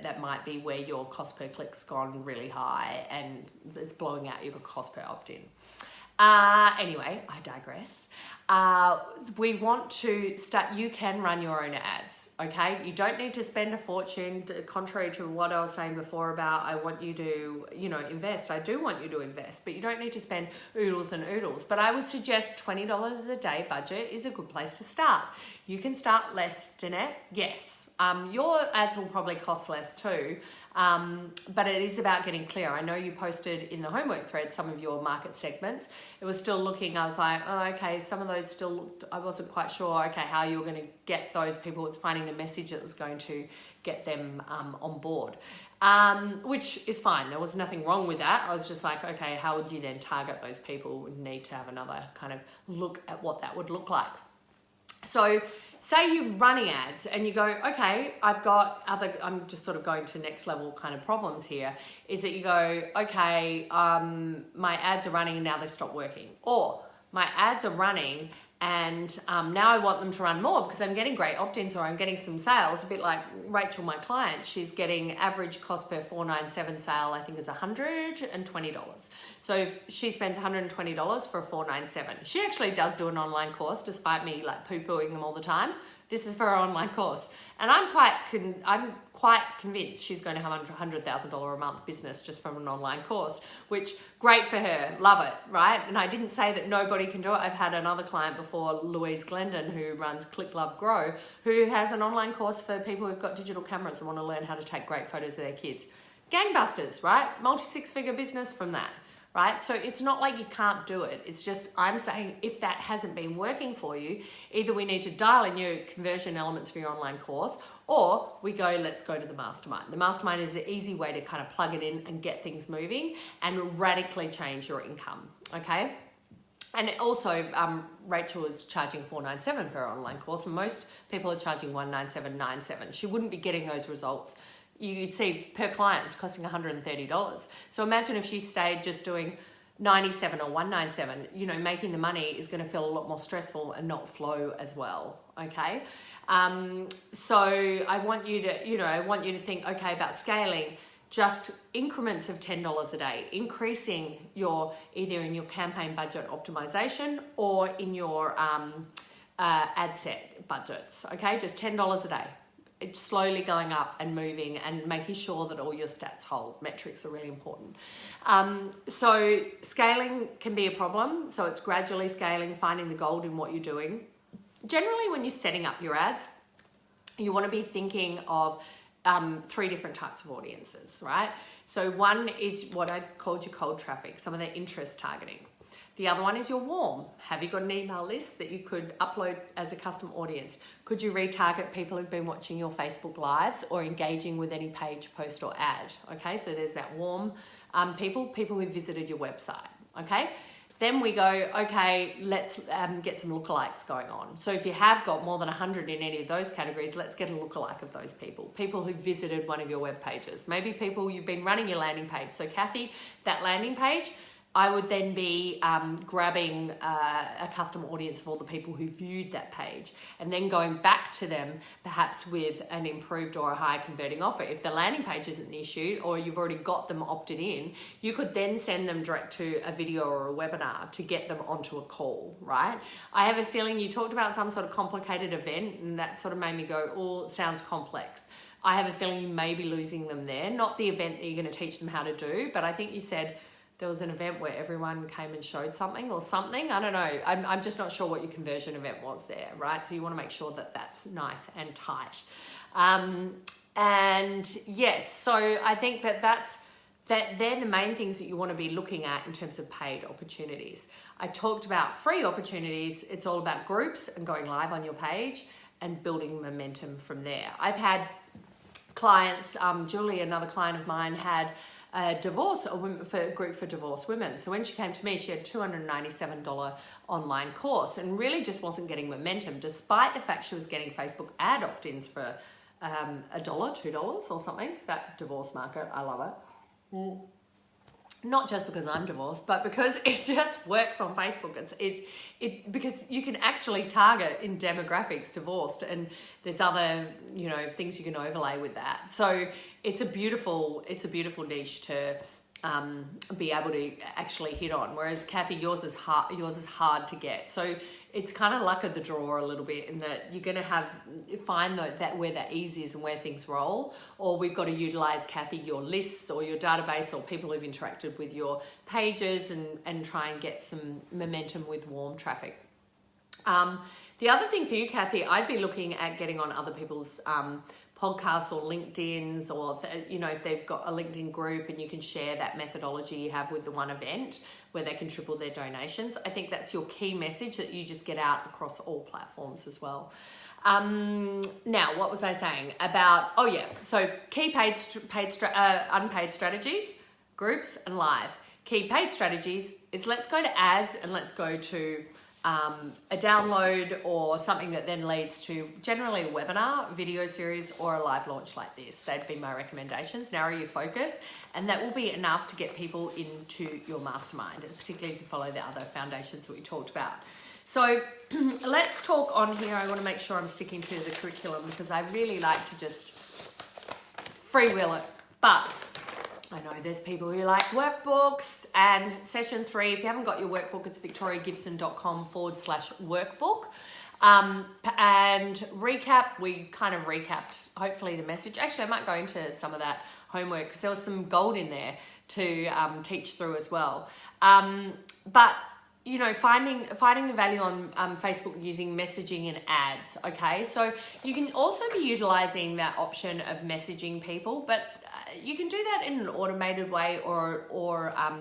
that might be where your cost per click's gone really high and it's blowing out your cost per opt-in. Anyway, I digress. We want to start, you can run your own ads, okay? You don't need to spend a fortune, contrary to what I was saying before about I want you to, invest. I do want you to invest, but you don't need to spend oodles and oodles. But I would suggest $20 a day budget is a good place to start. You can start less, Danette, yes. Your ads will probably cost less too, but it is about getting clear. I know you posted in the homework thread some of your market segments. It was still looking, I was like, oh, okay, some of those still looked, I wasn't quite sure, okay, how you were going to get those people. It's finding the message that was going to get them on board, which is fine. There was nothing wrong with that. I was just like, okay, how would you then target those people? We need to have another kind of look at what that would look like. So say you're running ads and you go, okay, I'm just sort of going to next level kind of problems here, is that you go, okay, my ads are running and now they've stopped working. Or my ads are running and now I want them to run more because I'm getting great opt-ins or I'm getting some sales. A bit like Rachel, my client, she's getting average cost per 497 sale, I think is $120. So if she spends $120 for a 497. She actually does do an online course despite me like poo-pooing them all the time. This is for her online course. And I'm quite convinced she's going to have a $100,000 a month business just from an online course, which great for her, love it, right? And I didn't say that nobody can do it. I've had another client before, Louise Glendon, who runs Click Love Grow, who has an online course for people who've got digital cameras and want to learn how to take great photos of their kids. Gangbusters, right? Multi-six-figure business from that. Right? So it's not like you can't do it. It's just, I'm saying if that hasn't been working for you, either we need to dial in your conversion elements for your online course, or let's go to the mastermind. The mastermind is an easy way to kind of plug it in and get things moving and radically change your income. Okay? And also, Rachel is charging $497 for her online course, and most people are charging $197.97. She wouldn't be getting those results. You'd see per client it's costing $130. So imagine if she stayed just doing $97 or $197, making the money is going to feel a lot more stressful and not flow as well. Okay. So I want you to think, okay, about scaling just increments of $10 a day, increasing either in your campaign budget optimization or in your ad set budgets. Okay. Just $10 a day. It's slowly going up and moving and making sure that all your stats hold. Metrics are really important. So scaling can be a problem. So it's gradually scaling, finding the gold in what you're doing. Generally, when you're setting up your ads, you want to be thinking of 3 different types of audiences, right? So one is what I called your cold traffic, some of their interest targeting. The other one is your warm. Have you got an email list that you could upload as a custom audience? Could you retarget people who've been watching your Facebook lives or engaging with any page, post or ad? Okay, so there's that warm people who visited your website. Okay, then we go, okay, let's get some lookalikes going on. So if you have got more than 100 in any of those categories, let's get a lookalike of those people who visited one of your web pages. Maybe people you've been running your landing page. So Kathy, that landing page, I would then be grabbing a custom audience of all the people who viewed that page and then going back to them perhaps with an improved or a higher converting offer. If the landing page isn't the issue or you've already got them opted in, you could then send them direct to a video or a webinar to get them onto a call, right? I have a feeling you talked about some sort of complicated event and that sort of made me go, oh, sounds complex. I have a feeling you may be losing them there. Not the event that you're going to teach them how to do, but I think you said there was an event where everyone came and showed something or something. I don't know. I'm just not sure what your conversion event was there, right? So you want to make sure that that's nice and tight. And yes, so I think that they're the main things that you want to be looking at in terms of paid opportunities. I talked about free opportunities. It's all about groups and going live on your page and building momentum from there. I've had clients, Julie, another client of mine, had a group for divorced women. So when she came to me, she had a $297 online course and really just wasn't getting momentum, despite the fact she was getting Facebook ad opt-ins for $1, $2 or something. That divorce market, I love it. Not just because I'm divorced, but because it just works on Facebook. It because you can actually target in demographics divorced, and there's other things you can overlay with that. So it's a beautiful niche to be able to actually hit on. Whereas Kathy, yours is hard to get. So it's kind of luck of the draw a little bit, in that you're going to find that where that ease is and where things roll, or we've got to utilize, Kathy, your lists or your database or people who've interacted with your pages and try and get some momentum with warm traffic. The other thing for you, Kathy, I'd be looking at getting on other people's podcasts or LinkedIn's, or if they've got a LinkedIn group and you can share that methodology you have with the one event where they can triple their donations. I think that's your key message that you just get out across all platforms as well. Now, what was I saying about, so key unpaid strategies, groups and live. Key paid strategies is let's go to ads and let's go to a download or something that then leads to generally a webinar, video series, or a live launch like this. That'd be my recommendations. Narrow your focus, and that will be enough to get people into your mastermind, particularly if you follow the other foundations that we talked about. So let's talk on here. I want to make sure I'm sticking to the curriculum because I really like to just freewheel it. But I know there's people who like workbooks, and session 3, if you haven't got your workbook, it's victoriagibson.com/workbook. And recap, we kind of recapped hopefully the message. Actually, I might go into some of that homework because there was some gold in there to teach through as well. But finding the value on Facebook using messaging and ads. Okay, so you can also be utilizing that option of messaging people, but you can do that in an automated way, or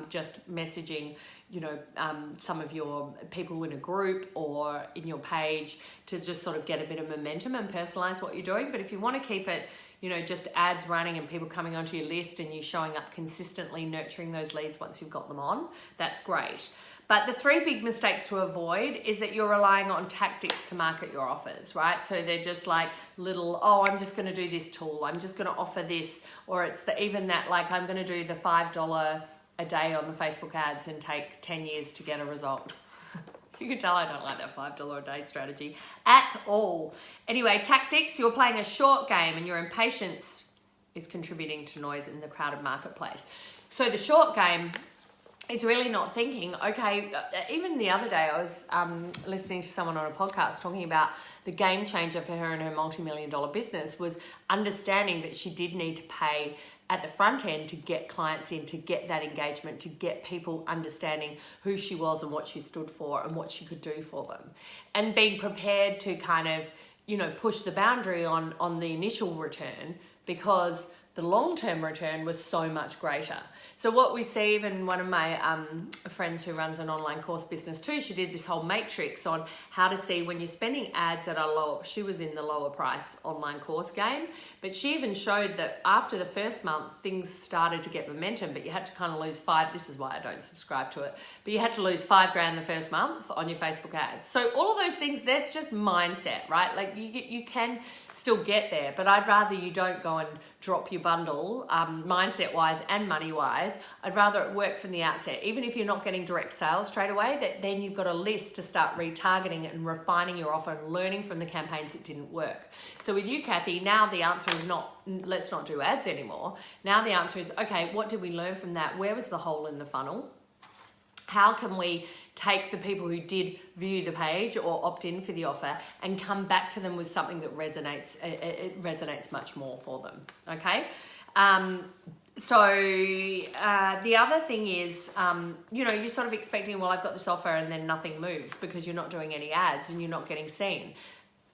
just messaging some of your people in a group or in your page to just sort of get a bit of momentum and personalize what you're doing. But if you want to keep it just ads running and people coming onto your list and you showing up consistently, nurturing those leads once you've got them on, that's great. But the 3 big mistakes to avoid is that you're relying on tactics to market your offers, right? So they're just like little, I'm just going to do this tool, I'm just going to offer this, or it's even that like I'm going to do the $5 a day on the Facebook ads and take 10 years to get a result. You can tell I don't like that $5 a day strategy at all. Anyway, tactics, you're playing a short game and your impatience is contributing to noise in the crowded marketplace. So the short game, it's really not thinking, okay, even the other day I was listening to someone on a podcast talking about the game changer for her and her multi-million-dollar business was understanding that she did need to pay at the front end to get clients in, to get that engagement, to get people understanding who she was and what she stood for and what she could do for them. And being prepared to kind of, push the boundary on the initial return, because the long-term return was so much greater. So what we see, even one of my friends who runs an online course business too, she did this whole matrix on how to see when you're spending ads at a lower, she was in the lower price online course game, but she even showed that after the first month, things started to get momentum, but you had to kind of lose this is why I don't subscribe to it, but you had to lose $5,000 the first month on your Facebook ads. So all of those things, that's just mindset, right? Like you can still get there, but I'd rather you don't go and drop your bundle mindset wise and money wise. I'd rather it work from the outset, even if you're not getting direct sales straight away, that then you've got a list to start retargeting and refining your offer and learning from the campaigns that didn't work. So with you, Kathy, now the answer is not let's not do ads anymore. Now the answer is, okay, what did we learn from that? Where was the hole in the funnel? How can we take the people who did view the page or opt in for the offer and come back to them with something that resonates? It resonates much more for them. Okay. The other thing is, you're sort of expecting, well, I've got this offer and then nothing moves because you're not doing any ads and you're not getting seen.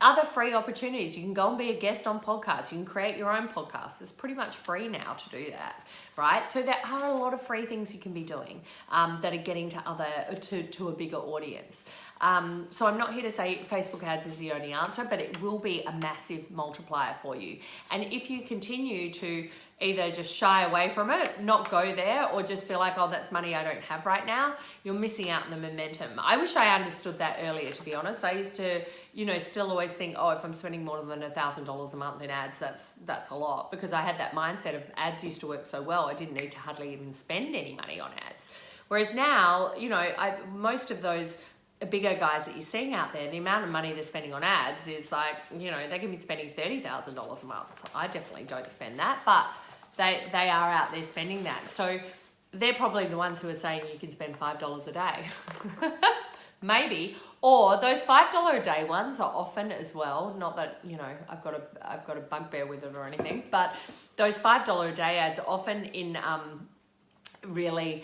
Other free opportunities. You can go and be a guest on podcasts. You can create your own podcast. It's pretty much free now to do that, right? So there are a lot of free things you can be doing that are getting to a bigger audience. So I'm not here to say Facebook ads is the only answer, but it will be a massive multiplier for you. And if you continue to either just shy away from it, not go there, or just feel like, oh, that's money I don't have right now, you're missing out on the momentum. I wish I understood that earlier, to be honest. I used to, still always think, oh, if I'm spending more than $1,000 a month in ads, that's a lot, because I had that mindset of ads used to work so well, I didn't need to hardly even spend any money on ads. Whereas now, most of those bigger guys that you're seeing out there, the amount of money they're spending on ads is like, they can be spending $30,000 a month. I definitely don't spend that, but they are out there spending that. So they're probably the ones who are saying you can spend $5 a day. Maybe. Or those $5 a day ones are often as well, not that, I've got a bugbear with it or anything, but those $5 a day ads are often in really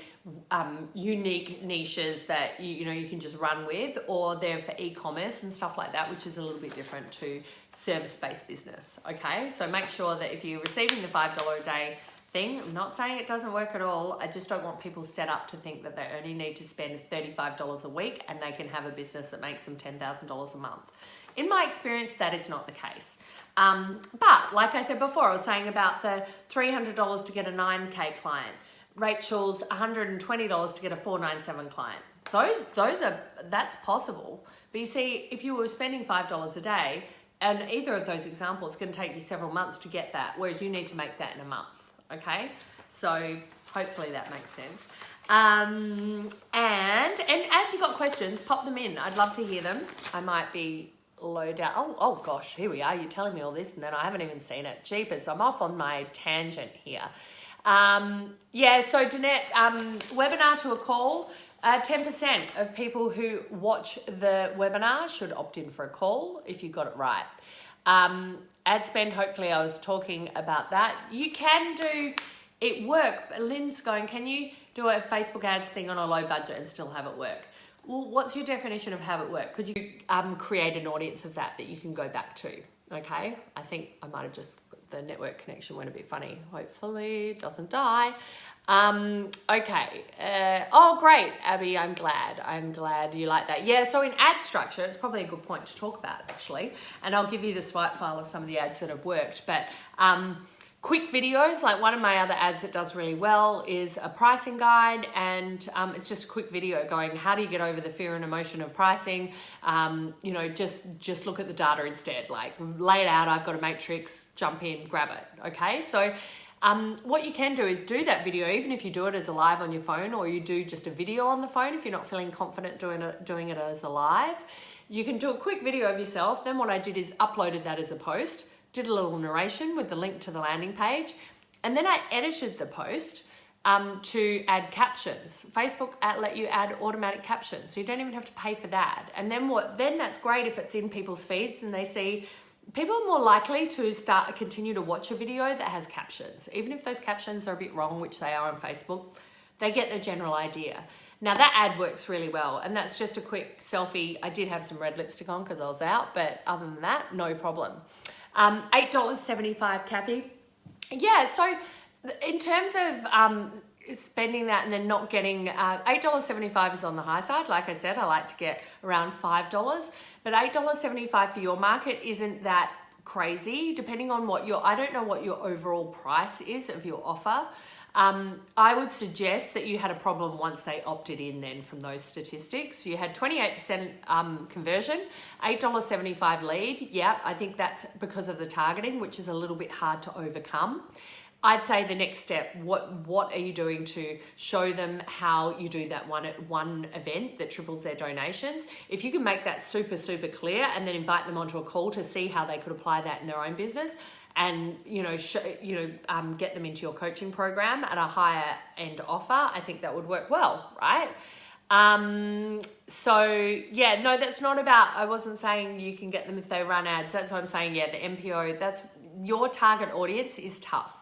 unique niches that you can just run with, or they're for e-commerce and stuff like that, which is a little bit different to service-based business. Okay, so make sure that if you're receiving the $5 a day thing, I'm not saying it doesn't work at all, I just don't want people set up to think that they only need to spend $35 a week and they can have a business that makes them $10,000 a month. In my experience, that is not the case. But like I said before, I was saying about the $300 to get a 9K client, Rachel's $120 to get a 497 client. That's possible. But you see, if you were spending $5 a day, and either of those examples, it's going to take you several months to get that, whereas you need to make that in a month. Okay, so hopefully that makes sense. And as you got questions, pop them in. I'd love to hear them. I might be low down. Oh gosh, here we are. You're telling me all this, and then I haven't even seen it. Jeepers, I'm off on my tangent here. So Danette, webinar to a call, 10% of people who watch the webinar should opt in for a call if you got it right. Ad spend, hopefully I was talking about that. You can do it work. Lynn's going, can you do a Facebook ads thing on a low budget and still have it work? Well, what's your definition of have it work? Could you create an audience of that you can go back to? Okay, I think I might have just, the network connection went a bit funny. Hopefully it doesn't die. Okay. Oh, great, Abby. I'm glad you like that. Yeah, so in ad structure, it's probably a good point to talk about, actually. And I'll give you the swipe file of some of the ads that have worked. But quick videos, like one of my other ads that does really well is a pricing guide, and it's just a quick video going, how do you get over the fear and emotion of pricing? Just look at the data instead, like lay it out, I've got a matrix, jump in, grab it, okay? So what you can do is do that video, even if you do it as a live on your phone, or you do just a video on the phone if you're not feeling confident doing it as a live. You can do a quick video of yourself. Then what I did is uploaded that as a post, did a little narration with the link to the landing page, and then I edited the post to add captions. Facebook let you add automatic captions, so you don't even have to pay for that. And then that's great if it's in people's feeds and they see. People are more likely to continue to watch a video that has captions, even if those captions are a bit wrong, which they are on Facebook. They get the general idea. Now that ad works really well, and that's just a quick selfie. I did have some red lipstick on because I was out, but other than that, no problem. $8.75, Kathy. Yeah, so in terms of spending that and then not getting, $8.75 is on the high side. Like I said, I like to get around $5, but $8.75 for your market isn't that crazy, depending on I don't know what your overall price is of your offer. I would suggest that you had a problem once they opted in then from those statistics. You had 28% conversion, $8.75 lead. Yeah, I think that's because of the targeting, which is a little bit hard to overcome. I'd say the next step, what are you doing to show them how you do that one event that triples their donations? If you can make that super, super clear and then invite them onto a call to see how they could apply that in their own business, and get them into your coaching program at a higher end offer, I think that would work well, right? That's not about, I wasn't saying you can get them if they run ads. That's what I'm saying. Yeah, the MPO, that's your target audience is tough.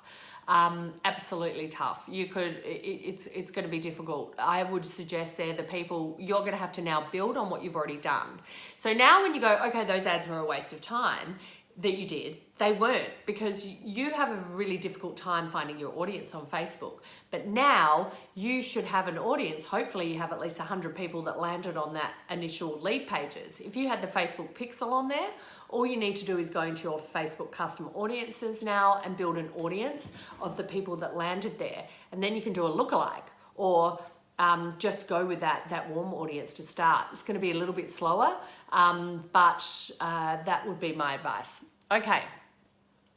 absolutely tough. It's going to be difficult. I would suggest they're the people you're going to have to now build on what you've already done. So now when you go, okay, those ads were a waste of time that you did, they weren't, because you have a really difficult time finding your audience on Facebook. But now you should have an audience. Hopefully you have at least 100 people that landed on that initial lead pages. If you had the Facebook pixel on there, all you need to do is go into your Facebook custom audiences now and build an audience of the people that landed there. And then you can do a lookalike, or just go with that warm audience to start. It's going to be a little bit slower, but that would be my advice. Okay.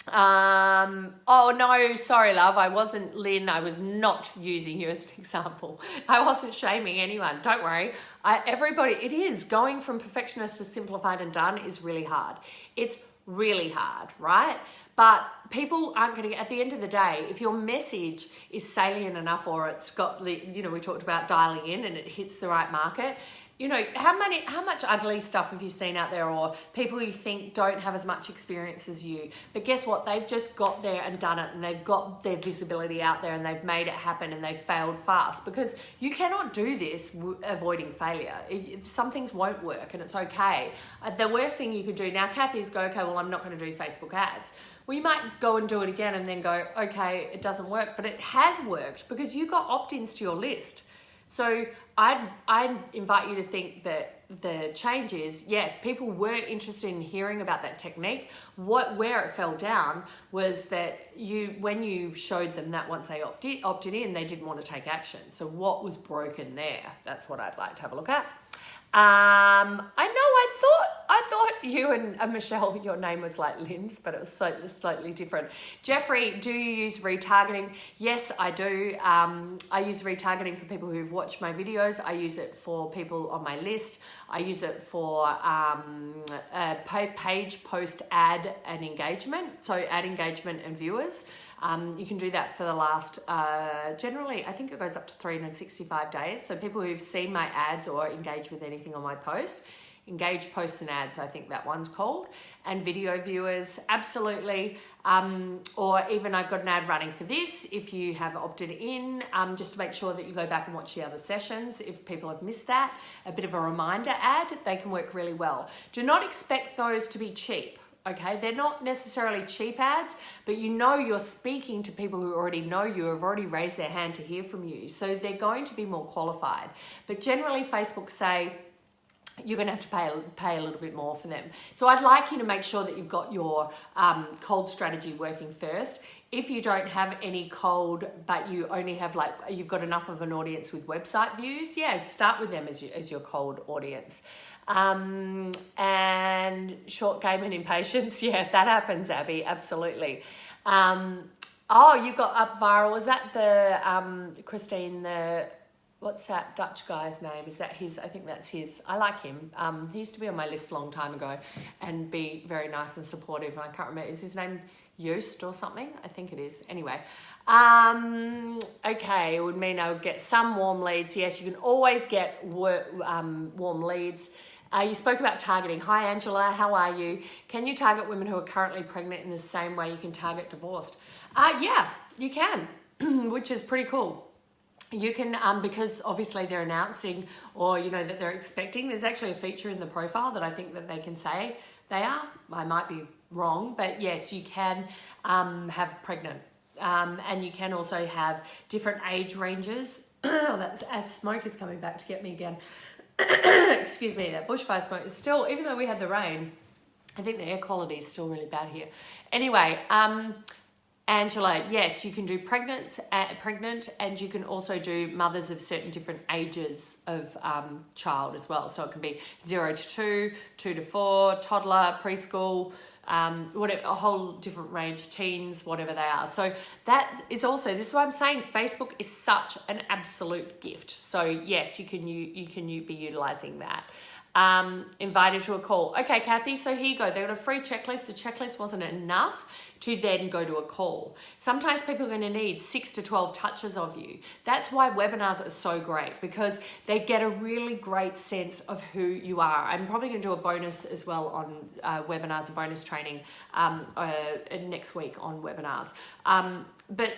Oh no, sorry love, I wasn't, Lynn, I was not using you as an example. I wasn't shaming anyone, don't worry. Everybody, it is, going from perfectionist to simplified and done is really hard. It's really hard, right? But people aren't going to, at the end of the day, if your message is salient enough, or it's got the, we talked about dialing in and it hits the right market, how much ugly stuff have you seen out there, or people you think don't have as much experience as you? But guess what? They've just got there and done it, and they've got their visibility out there, and they've made it happen, and they've failed fast, because you cannot do this avoiding failure. Some things won't work, and it's okay. The worst thing you could do now, Kathy, is go, okay, well, I'm not going to do Facebook ads. Well, you might go and do it again and then go, okay, it doesn't work, but it has worked because you got opt-ins to your list. So I'd invite you to think that the change is, yes, people were interested in hearing about that technique. Where it fell down was that when you showed them that once they opted in, they didn't want to take action. So what was broken there? That's what I'd like to have a look at. I thought you and Michelle, your name was like Lynn's, but it was slightly different. Jeffrey, do you use retargeting? Yes, I do. I use retargeting for people who've watched my videos. I use it for people on my list. I use it for page post ad and engagement. So ad engagement and viewers. You can do that for the last, generally, I think it goes up to 365 days. So people who've seen my ads or engage with anything on my post, engage posts and ads, I think that one's called, and video viewers, absolutely. Or even I've got an ad running for this if you have opted in, just to make sure that you go back and watch the other sessions if people have missed that. A bit of a reminder ad, they can work really well. Do not expect those to be cheap. Okay, they're not necessarily cheap ads, but you're speaking to people who already know you, have already raised their hand to hear from you. So they're going to be more qualified. But generally Facebook say you're going to have to pay a little bit more for them. So I'd like you to make sure that you've got your cold strategy working first. If you don't have any cold, but you only have you've got enough of an audience with website views, yeah, start with them as your cold audience. And short game and impatience, yeah, that happens, Abby, absolutely. You've got up viral. Is that the Christine, what's that Dutch guy's name? Is that his? I think that's his. I like him. He used to be on my list a long time ago and be very nice and supportive. And I can't remember, is his name Joost or something? I think it is. Anyway, okay, it would mean I would get some warm leads. Yes, you can always get warm leads. You spoke about targeting. Hi, Angela, how are you? Can you target women who are currently pregnant in the same way you can target divorced? Yeah, you can, which is pretty cool. You can, because obviously they're announcing or, that they're expecting, there's actually a feature in the profile that I think that they can say they are. I might be wrong, but yes, you can have pregnant. And you can also have different age ranges. That's as smoke is coming back to get me again. Excuse me, that bushfire smoke is still, even though we had the rain, I think the air quality is still really bad here. Anyway, Angela, yes, you can do pregnant, and you can also do mothers of certain different ages of child as well. So it can be 0 to 2, 2 to 4, toddler, preschool, whatever, a whole different range, teens, whatever they are. So that is also, this is why I'm saying Facebook is such an absolute gift. So yes, you can be utilizing that. Invited to a call. Okay, Kathy, so here you go. They got a free checklist. The checklist wasn't enough. to then go to a call. Sometimes people are going to need 6 to 12 touches of you. That's why webinars are so great, because they get a really great sense of who you are. I'm probably going to do a bonus as well on webinars, a bonus training next week on webinars. But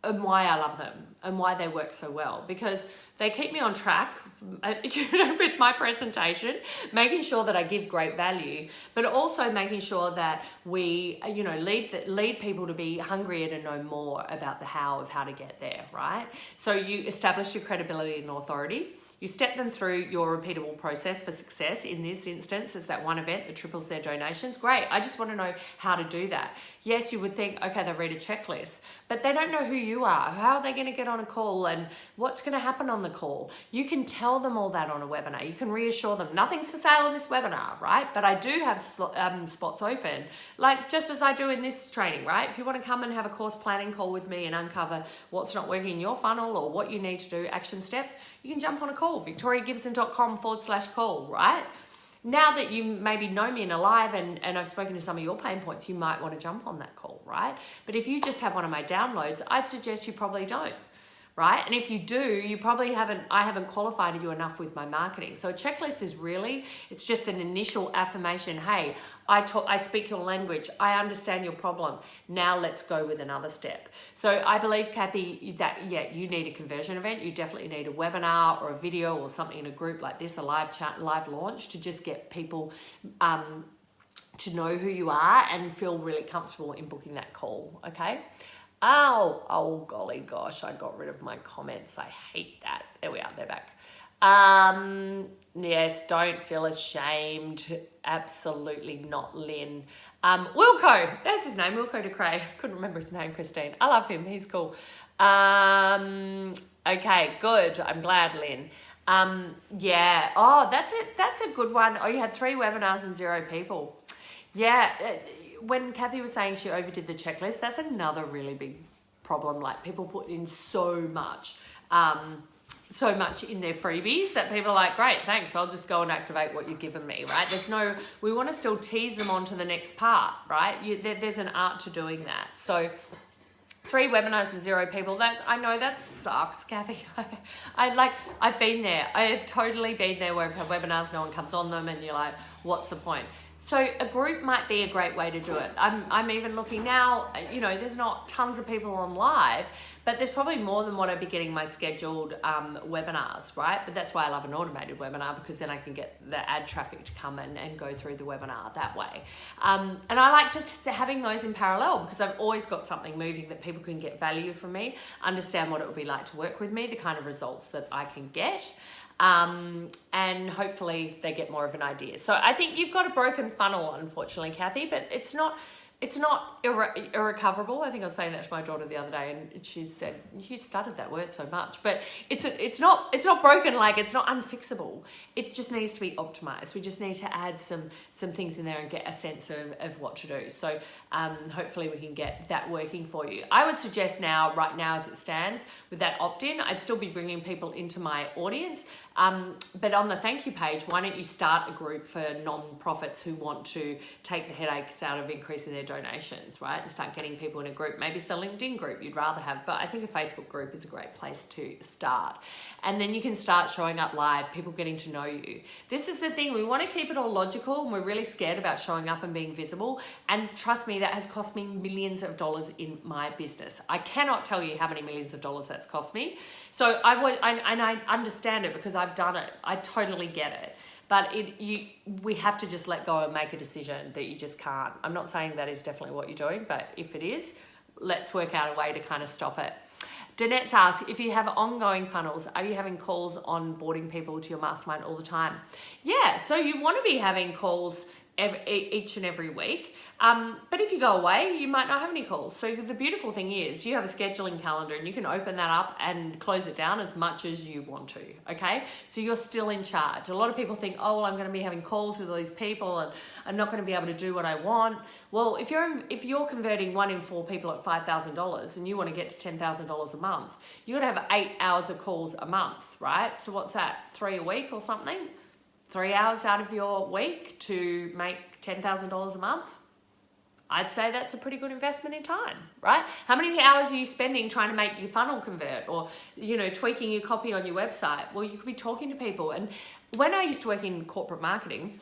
and why I love them and why they work so well, because they keep me on track, with my presentation, making sure that I give great value, but also making sure that we, lead people to be hungrier to know more about the how to get there, right? So you establish your credibility and authority. You step them through your repeatable process for success. In this instance, it's that one event that triples their donations. Great. I just want to know how to do that. Yes, you would think, okay, they read a checklist, but they don't know who you are. How are they going to get on a call and what's going to happen on the call? You can tell them all that on a webinar. You can reassure them nothing's for sale on this webinar, right? But I do have spots open, like just as I do in this training, right? If you want to come and have a course planning call with me and uncover what's not working in your funnel or what you need to do, action steps, you can jump on a call, victoriagibson.com/call, right? Now that you maybe know me and are live and I've spoken to some of your pain points, you might want to jump on that call, right? But if you just have one of my downloads, I'd suggest you probably don't, right? And if you do, you probably I haven't qualified you enough with my marketing. So a checklist is really, it's just an initial affirmation. Hey, I speak your language. I understand your problem. Now let's go with another step. So I believe, Kathy, that, you need a conversion event. You definitely need a webinar or a video or something in a group like this, a live chat, live launch, to just get people to know who you are and feel really comfortable in booking that call, okay? Oh, golly gosh, I got rid of my comments. I hate that. There we are, they're back. Yes, don't feel ashamed. Absolutely not, Lynn. Wilco, that's his name, Wilco de Cray. Couldn't remember his name, Christine. I love him, he's cool. Okay, good. I'm glad, Lynn. Yeah, oh, that's it. That's a good one. Oh, you had 3 webinars and 0 people. Yeah, when Kathy was saying she overdid the checklist, that's another really big problem. Like, people put in so much in their freebies that people are like, great, thanks, I'll just go and activate what you've given me, right? We want to still tease them on to the next part, right? There's an art to doing that. So 3 webinars and 0 people. I know that sucks, Kathy. I've been there. I have totally been there where I've had webinars, no one comes on them, and you're like, what's the point? So a group might be a great way to do it. I'm even looking now, there's not tons of people on live, but there's probably more than what I'd be getting my scheduled webinars, right? But that's why I love an automated webinar, because then I can get the ad traffic to come in and go through the webinar that way. And I like just having those in parallel, because I've always got something moving that people can get value from me, understand what it would be like to work with me, the kind of results that I can get. And hopefully they get more of an idea. So I think you've got a broken funnel, unfortunately, Kathy, but it's not irrecoverable. I think I was saying that to my daughter the other day, and she said, you stuttered that word so much, but it's not broken, like it's not unfixable. It just needs to be optimized. We just need to add some things in there and get a sense of what to do. So hopefully we can get that working for you. I would suggest right now as it stands, with that opt-in, I'd still be bringing people into my audience. But on the thank you page, why don't you start a group for non-profits who want to take the headaches out of increasing their donations, right? And start getting people in a group. Maybe it's a LinkedIn group you'd rather have, but I think a Facebook group is a great place to start. And then you can start showing up live, people getting to know you. This is the thing, we want to keep it all logical, and we're really scared about showing up and being visible. And trust me, that has cost me millions of dollars in my business. I cannot tell you how many millions of dollars that's cost me. So I understand it because I've done it. I totally get it. But we have to just let go and make a decision that you just can't. I'm not saying that is definitely what you're doing, but if it is, let's work out a way to kind of stop it. Danette's asked, if you have ongoing funnels, are you having calls onboarding people to your mastermind all the time? Yeah, so you want to be having calls each and every week. But if you go away, you might not have any calls. So the beautiful thing is you have a scheduling calendar and you can open that up and close it down as much as you want to, okay? So you're still in charge. A lot of people think, oh, well, I'm going to be having calls with all these people and I'm not going to be able to do what I want. Well, if you're converting 1 in 4 people at $5,000 and you want to get to $10,000 a month, you're going to have 8 hours of calls a month, right? So what's that, 3 a week or something? 3 hours out of your week to make $10,000 a month? I'd say that's a pretty good investment in time, right? How many hours are you spending trying to make your funnel convert, or, tweaking your copy on your website? Well, you could be talking to people. And when I used to work in corporate marketing,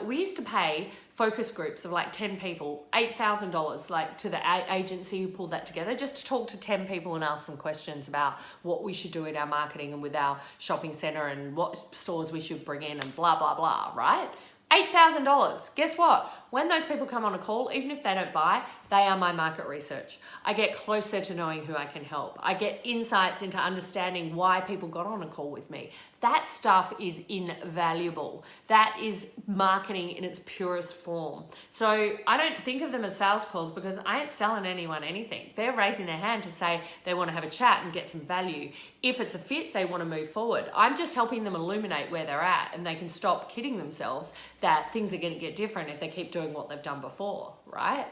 we used to pay focus groups of like 10 people, $8,000, like to the agency who pulled that together, just to talk to 10 people and ask some questions about what we should do in our marketing and with our shopping center and what stores we should bring in and blah, blah, blah, right? $8,000. Guess what? When those people come on a call, even if they don't buy, they are my market research. I get closer to knowing who I can help. I get insights into understanding why people got on a call with me. That stuff is invaluable. That is marketing in its purest form. So I don't think of them as sales calls, because I ain't selling anyone anything. They're raising their hand to say they want to have a chat and get some value. If it's a fit, they want to move forward. I'm just helping them illuminate where they're at, and they can stop kidding themselves that things are going to get different if they keep doing what they've done before, right?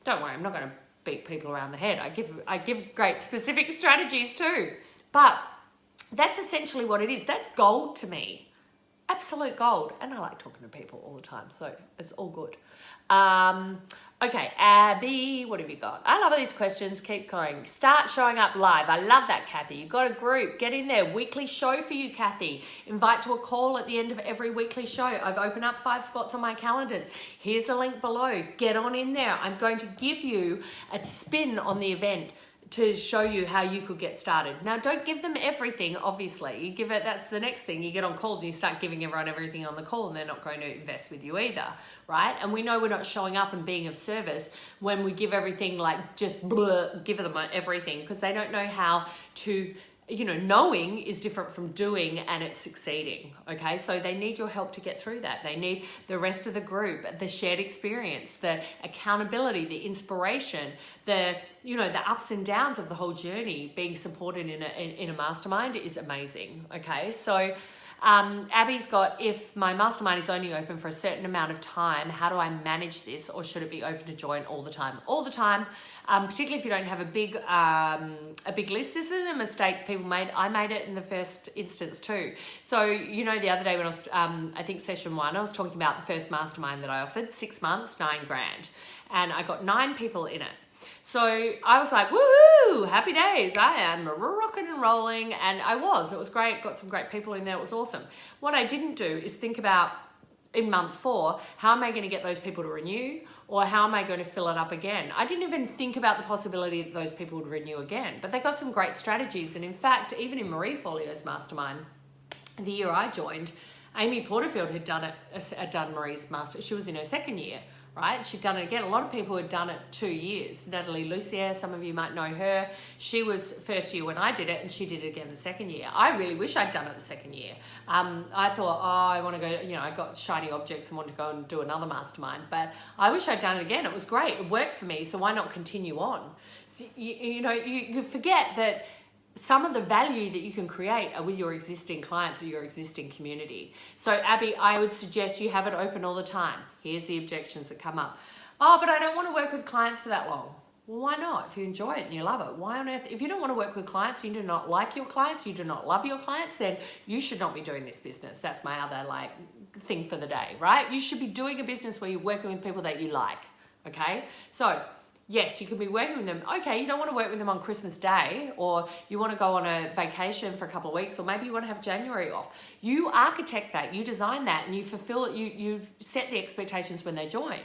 Don't worry, I'm not going to beat people around the head. I give great specific strategies too. But that's essentially what it is. That's gold to me. Absolute gold. And I like talking to people all the time, so it's all good. Okay, Abby, what have you got? I love these questions. Keep going. Start showing up live. I love that, Kathy. You've got a group. Get in there. Weekly show for you, Kathy. Invite to a call at the end of every weekly show. I've opened up 5 spots on my calendars. Here's the link below. Get on in there. I'm going to give you a spin on the event to show you how you could get started. Now, don't give them everything, obviously. You give it, that's the next thing. You get on calls and you start giving everyone everything on the call, and they're not going to invest with you either, right? And we know we're not showing up and being of service when we give everything, like just give them everything, because they don't know how to, knowing is different from doing, and it's succeeding, okay? So they need your help to get through that. They need the rest of the group, the shared experience, the accountability, the inspiration, the ups and downs of the whole journey. Being supported in a mastermind is amazing, okay? So Abby's got, if my mastermind is only open for a certain amount of time, how do I manage this, or should it be open to join all the time? All the time, particularly if you don't have a big list. This is a mistake people made. I made it in the first instance too. So, the other day when I was, I think session 1, I was talking about the first mastermind that I offered, 6 months, $9,000. And I got 9 people in it. So I was like, woohoo, happy days. I am rocking and rolling. And it was great. Got some great people in there. It was awesome. What I didn't do is think about, in month 4, how am I going to get those people to renew, or how am I going to fill it up again? I didn't even think about the possibility that those people would renew again, but they got some great strategies. And in fact, even in Marie Forleo's mastermind, the year I joined, Amy Porterfield had done Marie's master. She was in her 2nd year, right? She'd done it again. A lot of people had done it 2 years. Natalie Lucier, some of you might know her. She was first year when I did it, and she did it again the 2nd year. I really wish I'd done it the 2nd year. I thought, I want to go, I got shiny objects and wanted to go and do another mastermind, but I wish I'd done it again. It was great. It worked for me, so why not continue on? So, you forget that some of the value that you can create are with your existing clients or your existing community. So Abby, I would suggest you have it open all the time. Here's the objections that come up. Oh, but I don't want to work with clients for that long. Well, why not? If you enjoy it and you love it, why on earth? If you don't want to work with clients, you do not like your clients, you do not love your clients, then you should not be doing this business. That's my other thing for the day, right? You should be doing a business where you're working with people that you like, okay? So yes, you could be working with them. Okay, you don't want to work with them on Christmas Day, or you want to go on a vacation for a couple of weeks, or maybe you want to have January off. You architect that, you design that, and you fulfill it. You set the expectations when they join.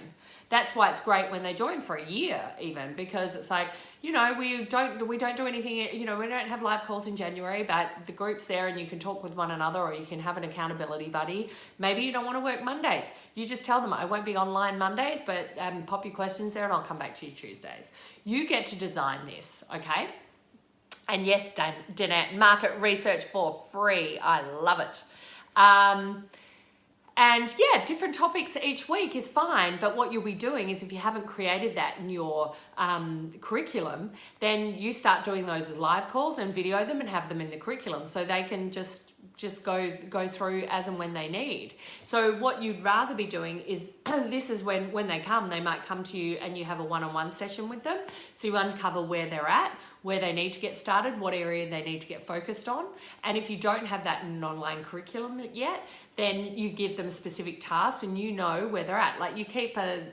That's why it's great when they join for a year even, because it's like, we don't do anything, we don't have live calls in January, but the group's there and you can talk with one another, or you can have an accountability buddy. Maybe you don't want to work Mondays. You just tell them, I won't be online Mondays, but pop your questions there and I'll come back to you Tuesdays. You get to design this, okay? And yes, Danette, market research for free. I love it. And yeah, different topics each week is fine, but what you'll be doing is, if you haven't created that in your curriculum, then you start doing those as live calls and video them and have them in the curriculum, so they can just just go through as and when they need. So what you'd rather be doing is, this is when they come, they might come to you and you have a one-on-one session with them. So you uncover where they're at, where they need to get started, what area they need to get focused on. And if you don't have that in an online curriculum yet, then you give them specific tasks and you know where they're at. Like you keep a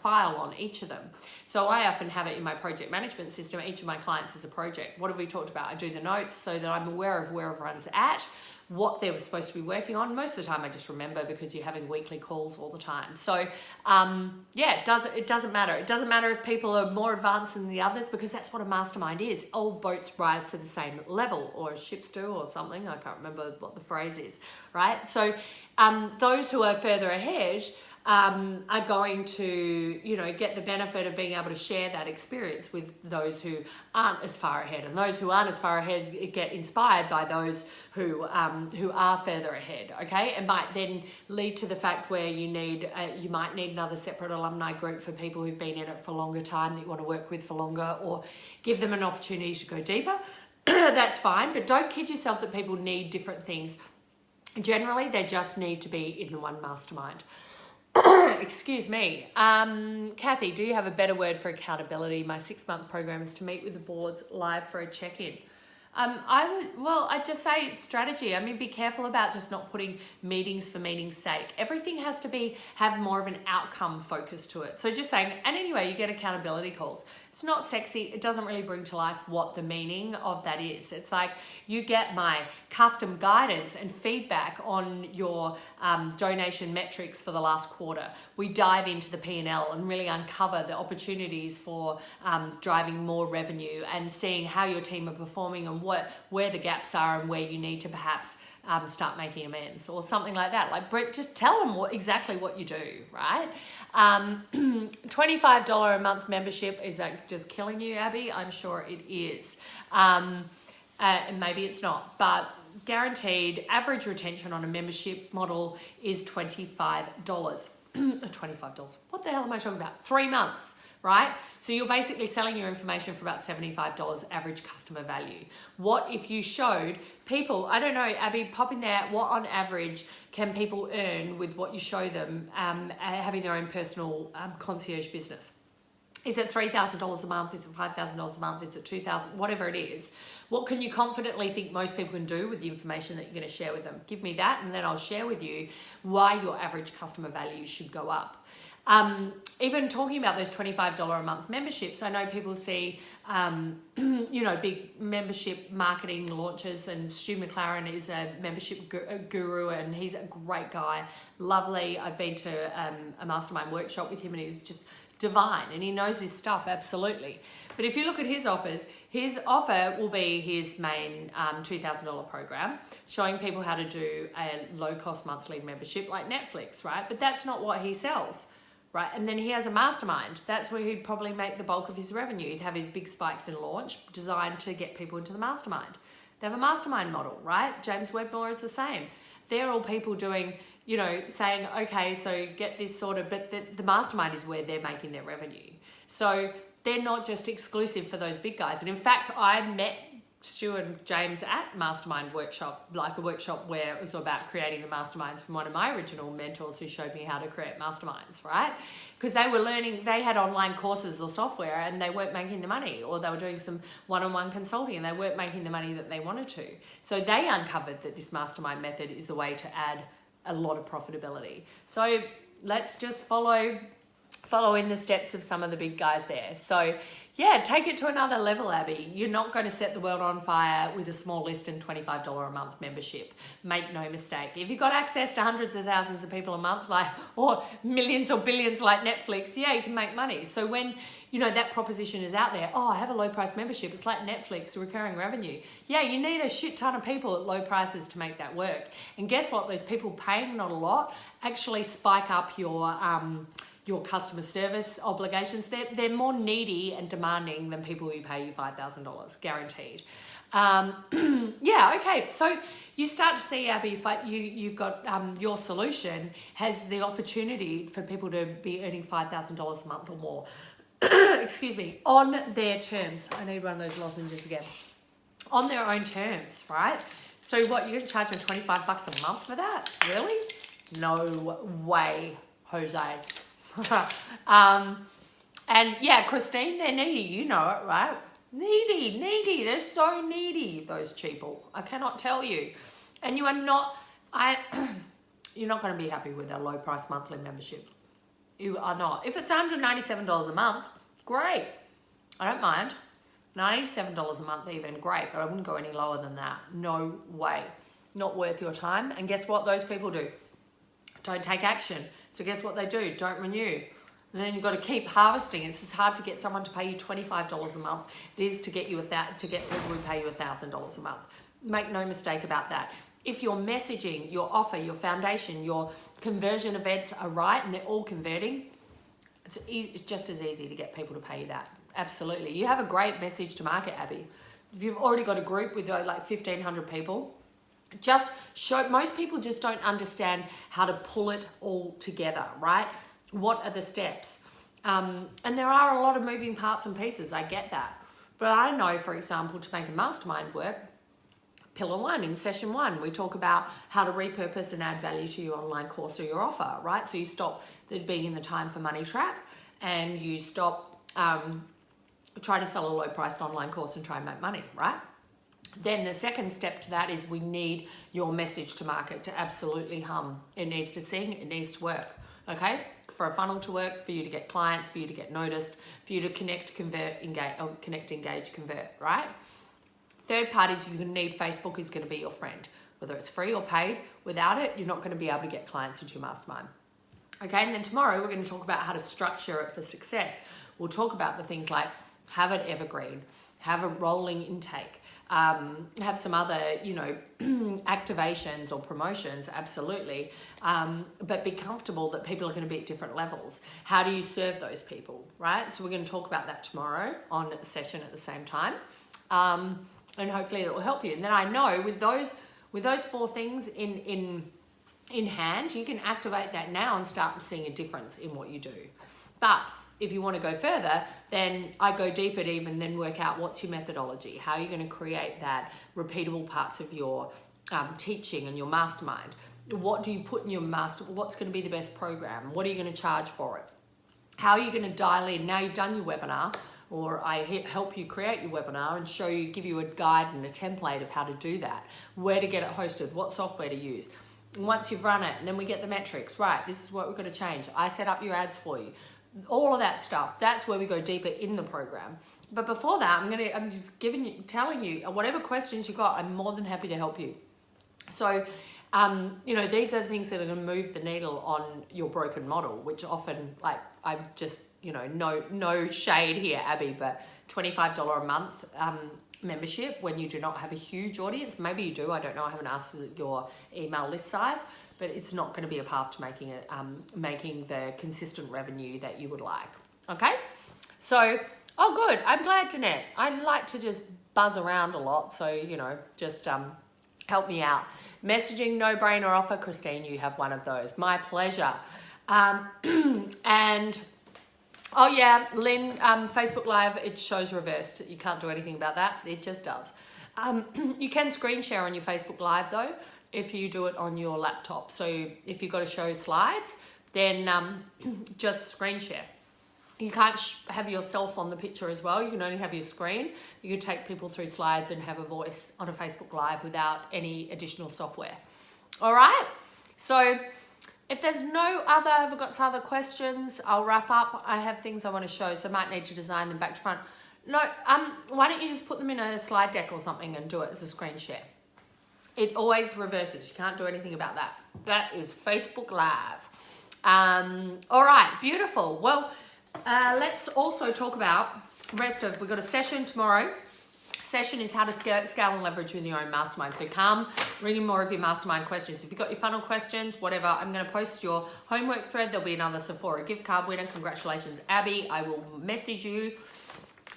file on each of them. So I often have it in my project management system. Each of my clients is a project. What have we talked about? I do the notes so that I'm aware of where everyone's at, what they were supposed to be working on. Most of the time I just remember because you're having weekly calls all the time. So it doesn't matter. It doesn't matter if people are more advanced than the others, because that's what a mastermind is. All boats rise to the same level, or ships do, or something. I can't remember what the phrase is, right? So those who are further ahead are going to, get the benefit of being able to share that experience with those who aren't as far ahead, and those who aren't as far ahead get inspired by those who are further ahead. Okay, it might then lead to the fact where you might need another separate alumni group for people who've been in it for a longer time that you want to work with for longer, or give them an opportunity to go deeper. That's fine, but don't kid yourself that people need different things. Generally, they just need to be in the one mastermind. Excuse me. Kathy, do you have a better word for accountability? My 6-month program is to meet with the boards live for a check-in. I'd just say strategy. I mean, be careful about just not putting meetings for meetings' sake. Everything has to have more of an outcome focus to it. So just saying, and anyway, you get accountability calls. It's not sexy. It doesn't really bring to life what the meaning of that is. It's like you get my custom guidance and feedback on your donation metrics for the last quarter. We dive into the P&L and really uncover the opportunities for driving more revenue and seeing how your team are performing and where the gaps are and where you need to perhaps start making amends or something like that. Like, Brett, just tell them exactly what you do, right? $25 a month membership, is that just killing you, Abby? I'm sure it is. And maybe it's not, but guaranteed average retention on a membership model is $25. $25. What the hell am I talking about? 3 months. Right? So you're basically selling your information for about $75 average customer value. What if you showed people, I don't know, Abby, pop in there, what on average can people earn with what you show them having their own personal concierge business? Is it $3,000 a month? Is it $5,000 a month? Is it $2,000? Whatever it is. What can you confidently think most people can do with the information that you're going to share with them? Give me that, and then I'll share with you why your average customer value should go up. Even talking about those $25 a month memberships, I know people see, big membership marketing launches, and Stu McLaren is a membership guru, and he's a great guy, lovely. I've been to a mastermind workshop with him, and he's just divine, and he knows his stuff, absolutely. But if you look at his offers, his offer will be his main $2,000 program, showing people how to do a low-cost monthly membership like Netflix, right? But that's not what he sells. Right, and then he has a mastermind. That's where he'd probably make the bulk of his revenue. He'd have his big spikes in launch designed to get people into the mastermind. They have a mastermind model, right? James Wedmore is the same. They're all people doing, saying, okay, so get this sort of, but the mastermind is where they're making their revenue. So they're not just exclusive for those big guys. And in fact, I met Stu and James at Mastermind Workshop, like a workshop where it was about creating the masterminds from one of my original mentors who showed me how to create masterminds, right? Because they were learning, they had online courses or software and they weren't making the money, or they were doing some one-on-one consulting and they weren't making the money that they wanted to. So they uncovered that this mastermind method is the way to add a lot of profitability. So let's just follow in the steps of some of the big guys there. So yeah, take it to another level, Abby. You're not going to set the world on fire with a small list and $25 a month membership. Make no mistake. If you've got access to hundreds of thousands of people a month, or millions or billions like Netflix, yeah, you can make money. So when that proposition is out there, I have a low price membership, it's like Netflix, recurring revenue. Yeah, you need a shit ton of people at low prices to make that work. And guess what? Those people paying not a lot actually spike up your customer service obligations. They're more needy and demanding than people who pay you $5,000, guaranteed. Yeah, okay. So you start to see, Abby, you've got your solution has the opportunity for people to be earning $5,000 a month or more. Excuse me, on their terms. I need one of those lozenges again. On their own terms, right? So what, you're going to charge me $25 a month for that? Really? No way, Jose. And yeah, Christine, they're needy. You know it, right? Needy. They're so needy, those cheaple. I cannot tell you. And you are not, you're not going to be happy with our low price monthly membership. You are not. If it's $197 a month, great. I don't mind. $97 a month even, great, but I wouldn't go any lower than that. No way. Not worth your time. And guess what those people do? Don't take action. So guess what they do? Don't renew. And then you've got to keep harvesting. It's hard to get someone to pay you $25 a month. It is to get you to get people who pay you $1,000 a month. Make no mistake about that. If your messaging, your offer, your foundation, your conversion events are right and they're all converting, it's just as easy to get people to pay you that. Absolutely. You have a great message to market, Abby. If you've already got a group with like 1,500 people, just show, most people just don't understand how to pull it all together, right? What are the steps? And there are a lot of moving parts and pieces, I get that. But I know, for example, to make a mastermind work, Pillar 1, in session 1, we talk about how to repurpose and add value to your online course or your offer, right? So you stop being in the time for money trap and you stop trying to sell a low priced online course and try and make money, right? Then the second step to that is we need your message to market to absolutely hum. It needs to sing, it needs to work, okay? For a funnel to work, for you to get clients, for you to get noticed, for you to connect, convert, engage, convert, right? Third parties, you're going to need Facebook is going to be your friend. Whether it's free or paid, without it, you're not going to be able to get clients into your mastermind. Okay, and then tomorrow we're going to talk about how to structure it for success. We'll talk about the things like have it evergreen, have a rolling intake, have some other, activations or promotions, absolutely. But be comfortable that people are going to be at different levels. How do you serve those people, right? So we're going to talk about that tomorrow on a session at the same time. And hopefully it will help you. And then I know with those 4 things in hand, you can activate that now and start seeing a difference in what you do. But if you want to go further, then I go deeper to even then work out what's your methodology. How are you going to create that repeatable parts of your teaching and your mastermind? What do you put in your what's going to be the best program? What are you going to charge for it? How are you going to dial in? Now you've done your webinar, or I help you create your webinar and give you a guide and a template of how to do that, where to get it hosted, what software to use. And once you've run it, and then we get the metrics, right, this is what we're going to change. I set up your ads for you. All of that stuff, that's where we go deeper in the program. But before that, I'm just telling you, whatever questions you got, I'm more than happy to help you. So, these are the things that are going to move the needle on your broken model, which often, like, I'm just, no shade here, Abby, but $25 a month membership when you do not have a huge audience. Maybe you do, I don't know, I haven't asked your email list size, but it's not going to be a path to making the consistent revenue that you would like, okay? So, oh good, I'm glad, Danette. I like to just buzz around a lot, so, just help me out. Messaging, no-brainer offer, Christine, you have one of those. My pleasure. And... oh yeah, Lynn, Facebook Live, it shows reversed. You can't do anything about that. It just does. You can screen share on your Facebook Live though, if you do it on your laptop. So if you've got to show slides, then just screen share. You can't have yourself on the picture as well. You can only have your screen. You can take people through slides and have a voice on a Facebook Live without any additional software. All right? So... if there's I've got some other questions, I'll wrap up. I have things I want to show, so I might need to design them back to front. No, why don't you just put them in a slide deck or something and do it as a screen share? It always reverses. You can't do anything about that. That is Facebook Live. All right, beautiful. Well, let's also talk about we've got a session tomorrow. Session is how to scale and leverage with your own mastermind. So come, bring in more of your mastermind questions. If you've got your funnel questions, whatever, I'm going to post your homework thread. There'll be another Sephora gift card winner. Congratulations, Abby. I will message you.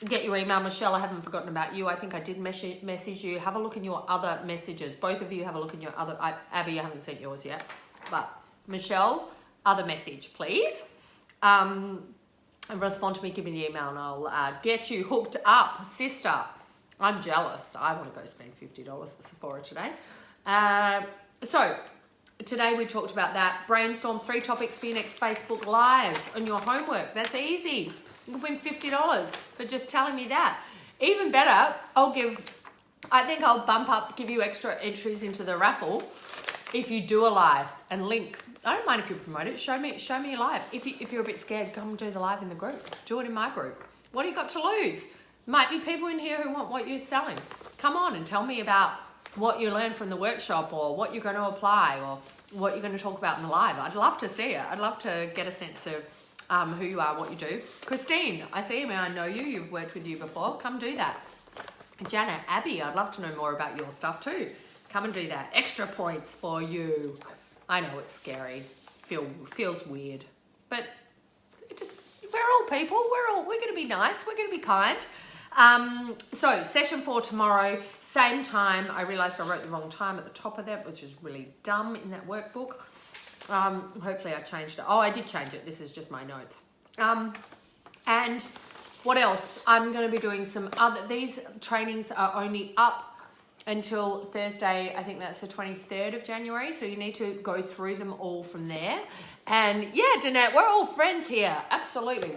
Get your email. Michelle, I haven't forgotten about you. I think I did message you. Have a look in your other messages. Both of you have a look in your other... Abby, I haven't sent yours yet. But Michelle, other message, please. And respond to me, give me the email, and I'll get you hooked up, sister. I'm jealous. I want to go spend $50 at Sephora today. So today we talked about that. Brainstorm 3 topics for your next Facebook Live on your homework. That's easy. You can win $50 for just telling me that. Even better, I think I'll give you extra entries into the raffle if you do a live and link. I don't mind if you promote it. Show me a live. If you're a bit scared, come and do the live in the group. Do it in my group. What do you got to lose? Might be people in here who want what you're selling. Come on and tell me about what you learned from the workshop, or what you're going to apply, or what you're going to talk about in the live. I'd love to see it. I'd love to get a sense of who you are, what you do. Christine, I see you, man. I know you. You've worked with you before. Come do that. Janet, Abby, I'd love to know more about your stuff too. Come and do that. Extra points for you. I know it's scary. Feels weird. But we're all people. We're going to be nice. We're going to be kind. So session 4 tomorrow, same time. I realized I wrote the wrong time at the top of that, which is really dumb in that workbook. Hopefully I changed it. Oh, I did change it. This is just my notes. And what else? I'm going to be doing these trainings are only up until Thursday. I think that's the 23rd of January. So you need to go through them all from there. And yeah, Danette, we're all friends here. Absolutely.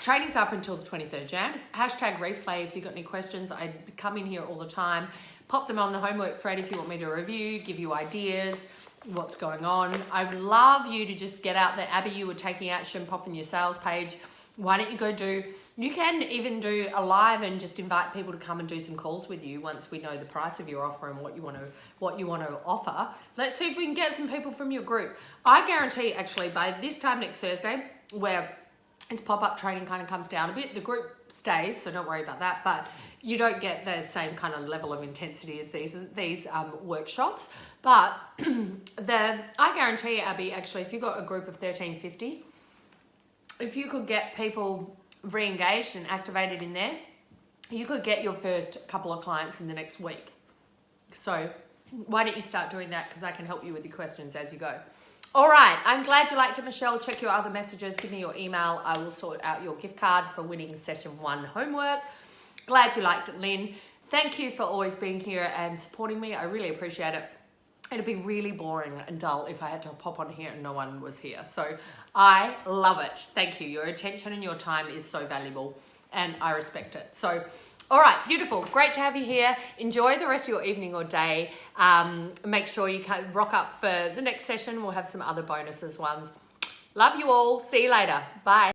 Training's up until the 23rd Jan. Hashtag replay if you've got any questions. I come in here all the time. Pop them on the homework thread if you want me to review, give you ideas, what's going on. I would love you to just get out there. Abby, you were taking action, pop in your sales page. Why don't you you can even do a live and just invite people to come and do some calls with you once we know the price of your offer and what you want to offer. Let's see if we can get some people from your group. I guarantee actually by this time next Thursday, where its pop-up training kind of comes down a bit, the group stays, so don't worry about that, but you don't get the same kind of level of intensity as these workshops. But I guarantee, Abby, actually, if you've got a group of 1350, if you could get people re-engaged and activated in there, you could get your first couple of clients in the next week. So why don't you start doing that, because I can help you with your questions as you go. All right, I'm glad you liked it, Michelle. Check your other messages. Give me your email. I will sort out your gift card for winning session 1 homework. Glad you liked it, Lynn. Thank you for always being here and supporting me. I really appreciate it. It'd be really boring and dull if I had to pop on here and no one was here. So I love it. Thank you. Your attention and your time is so valuable and I respect it. So, all right, beautiful. Great to have you here. Enjoy the rest of your evening or day. Make sure you rock up for the next session. We'll have some other bonuses ones. Love you all. See you later. Bye.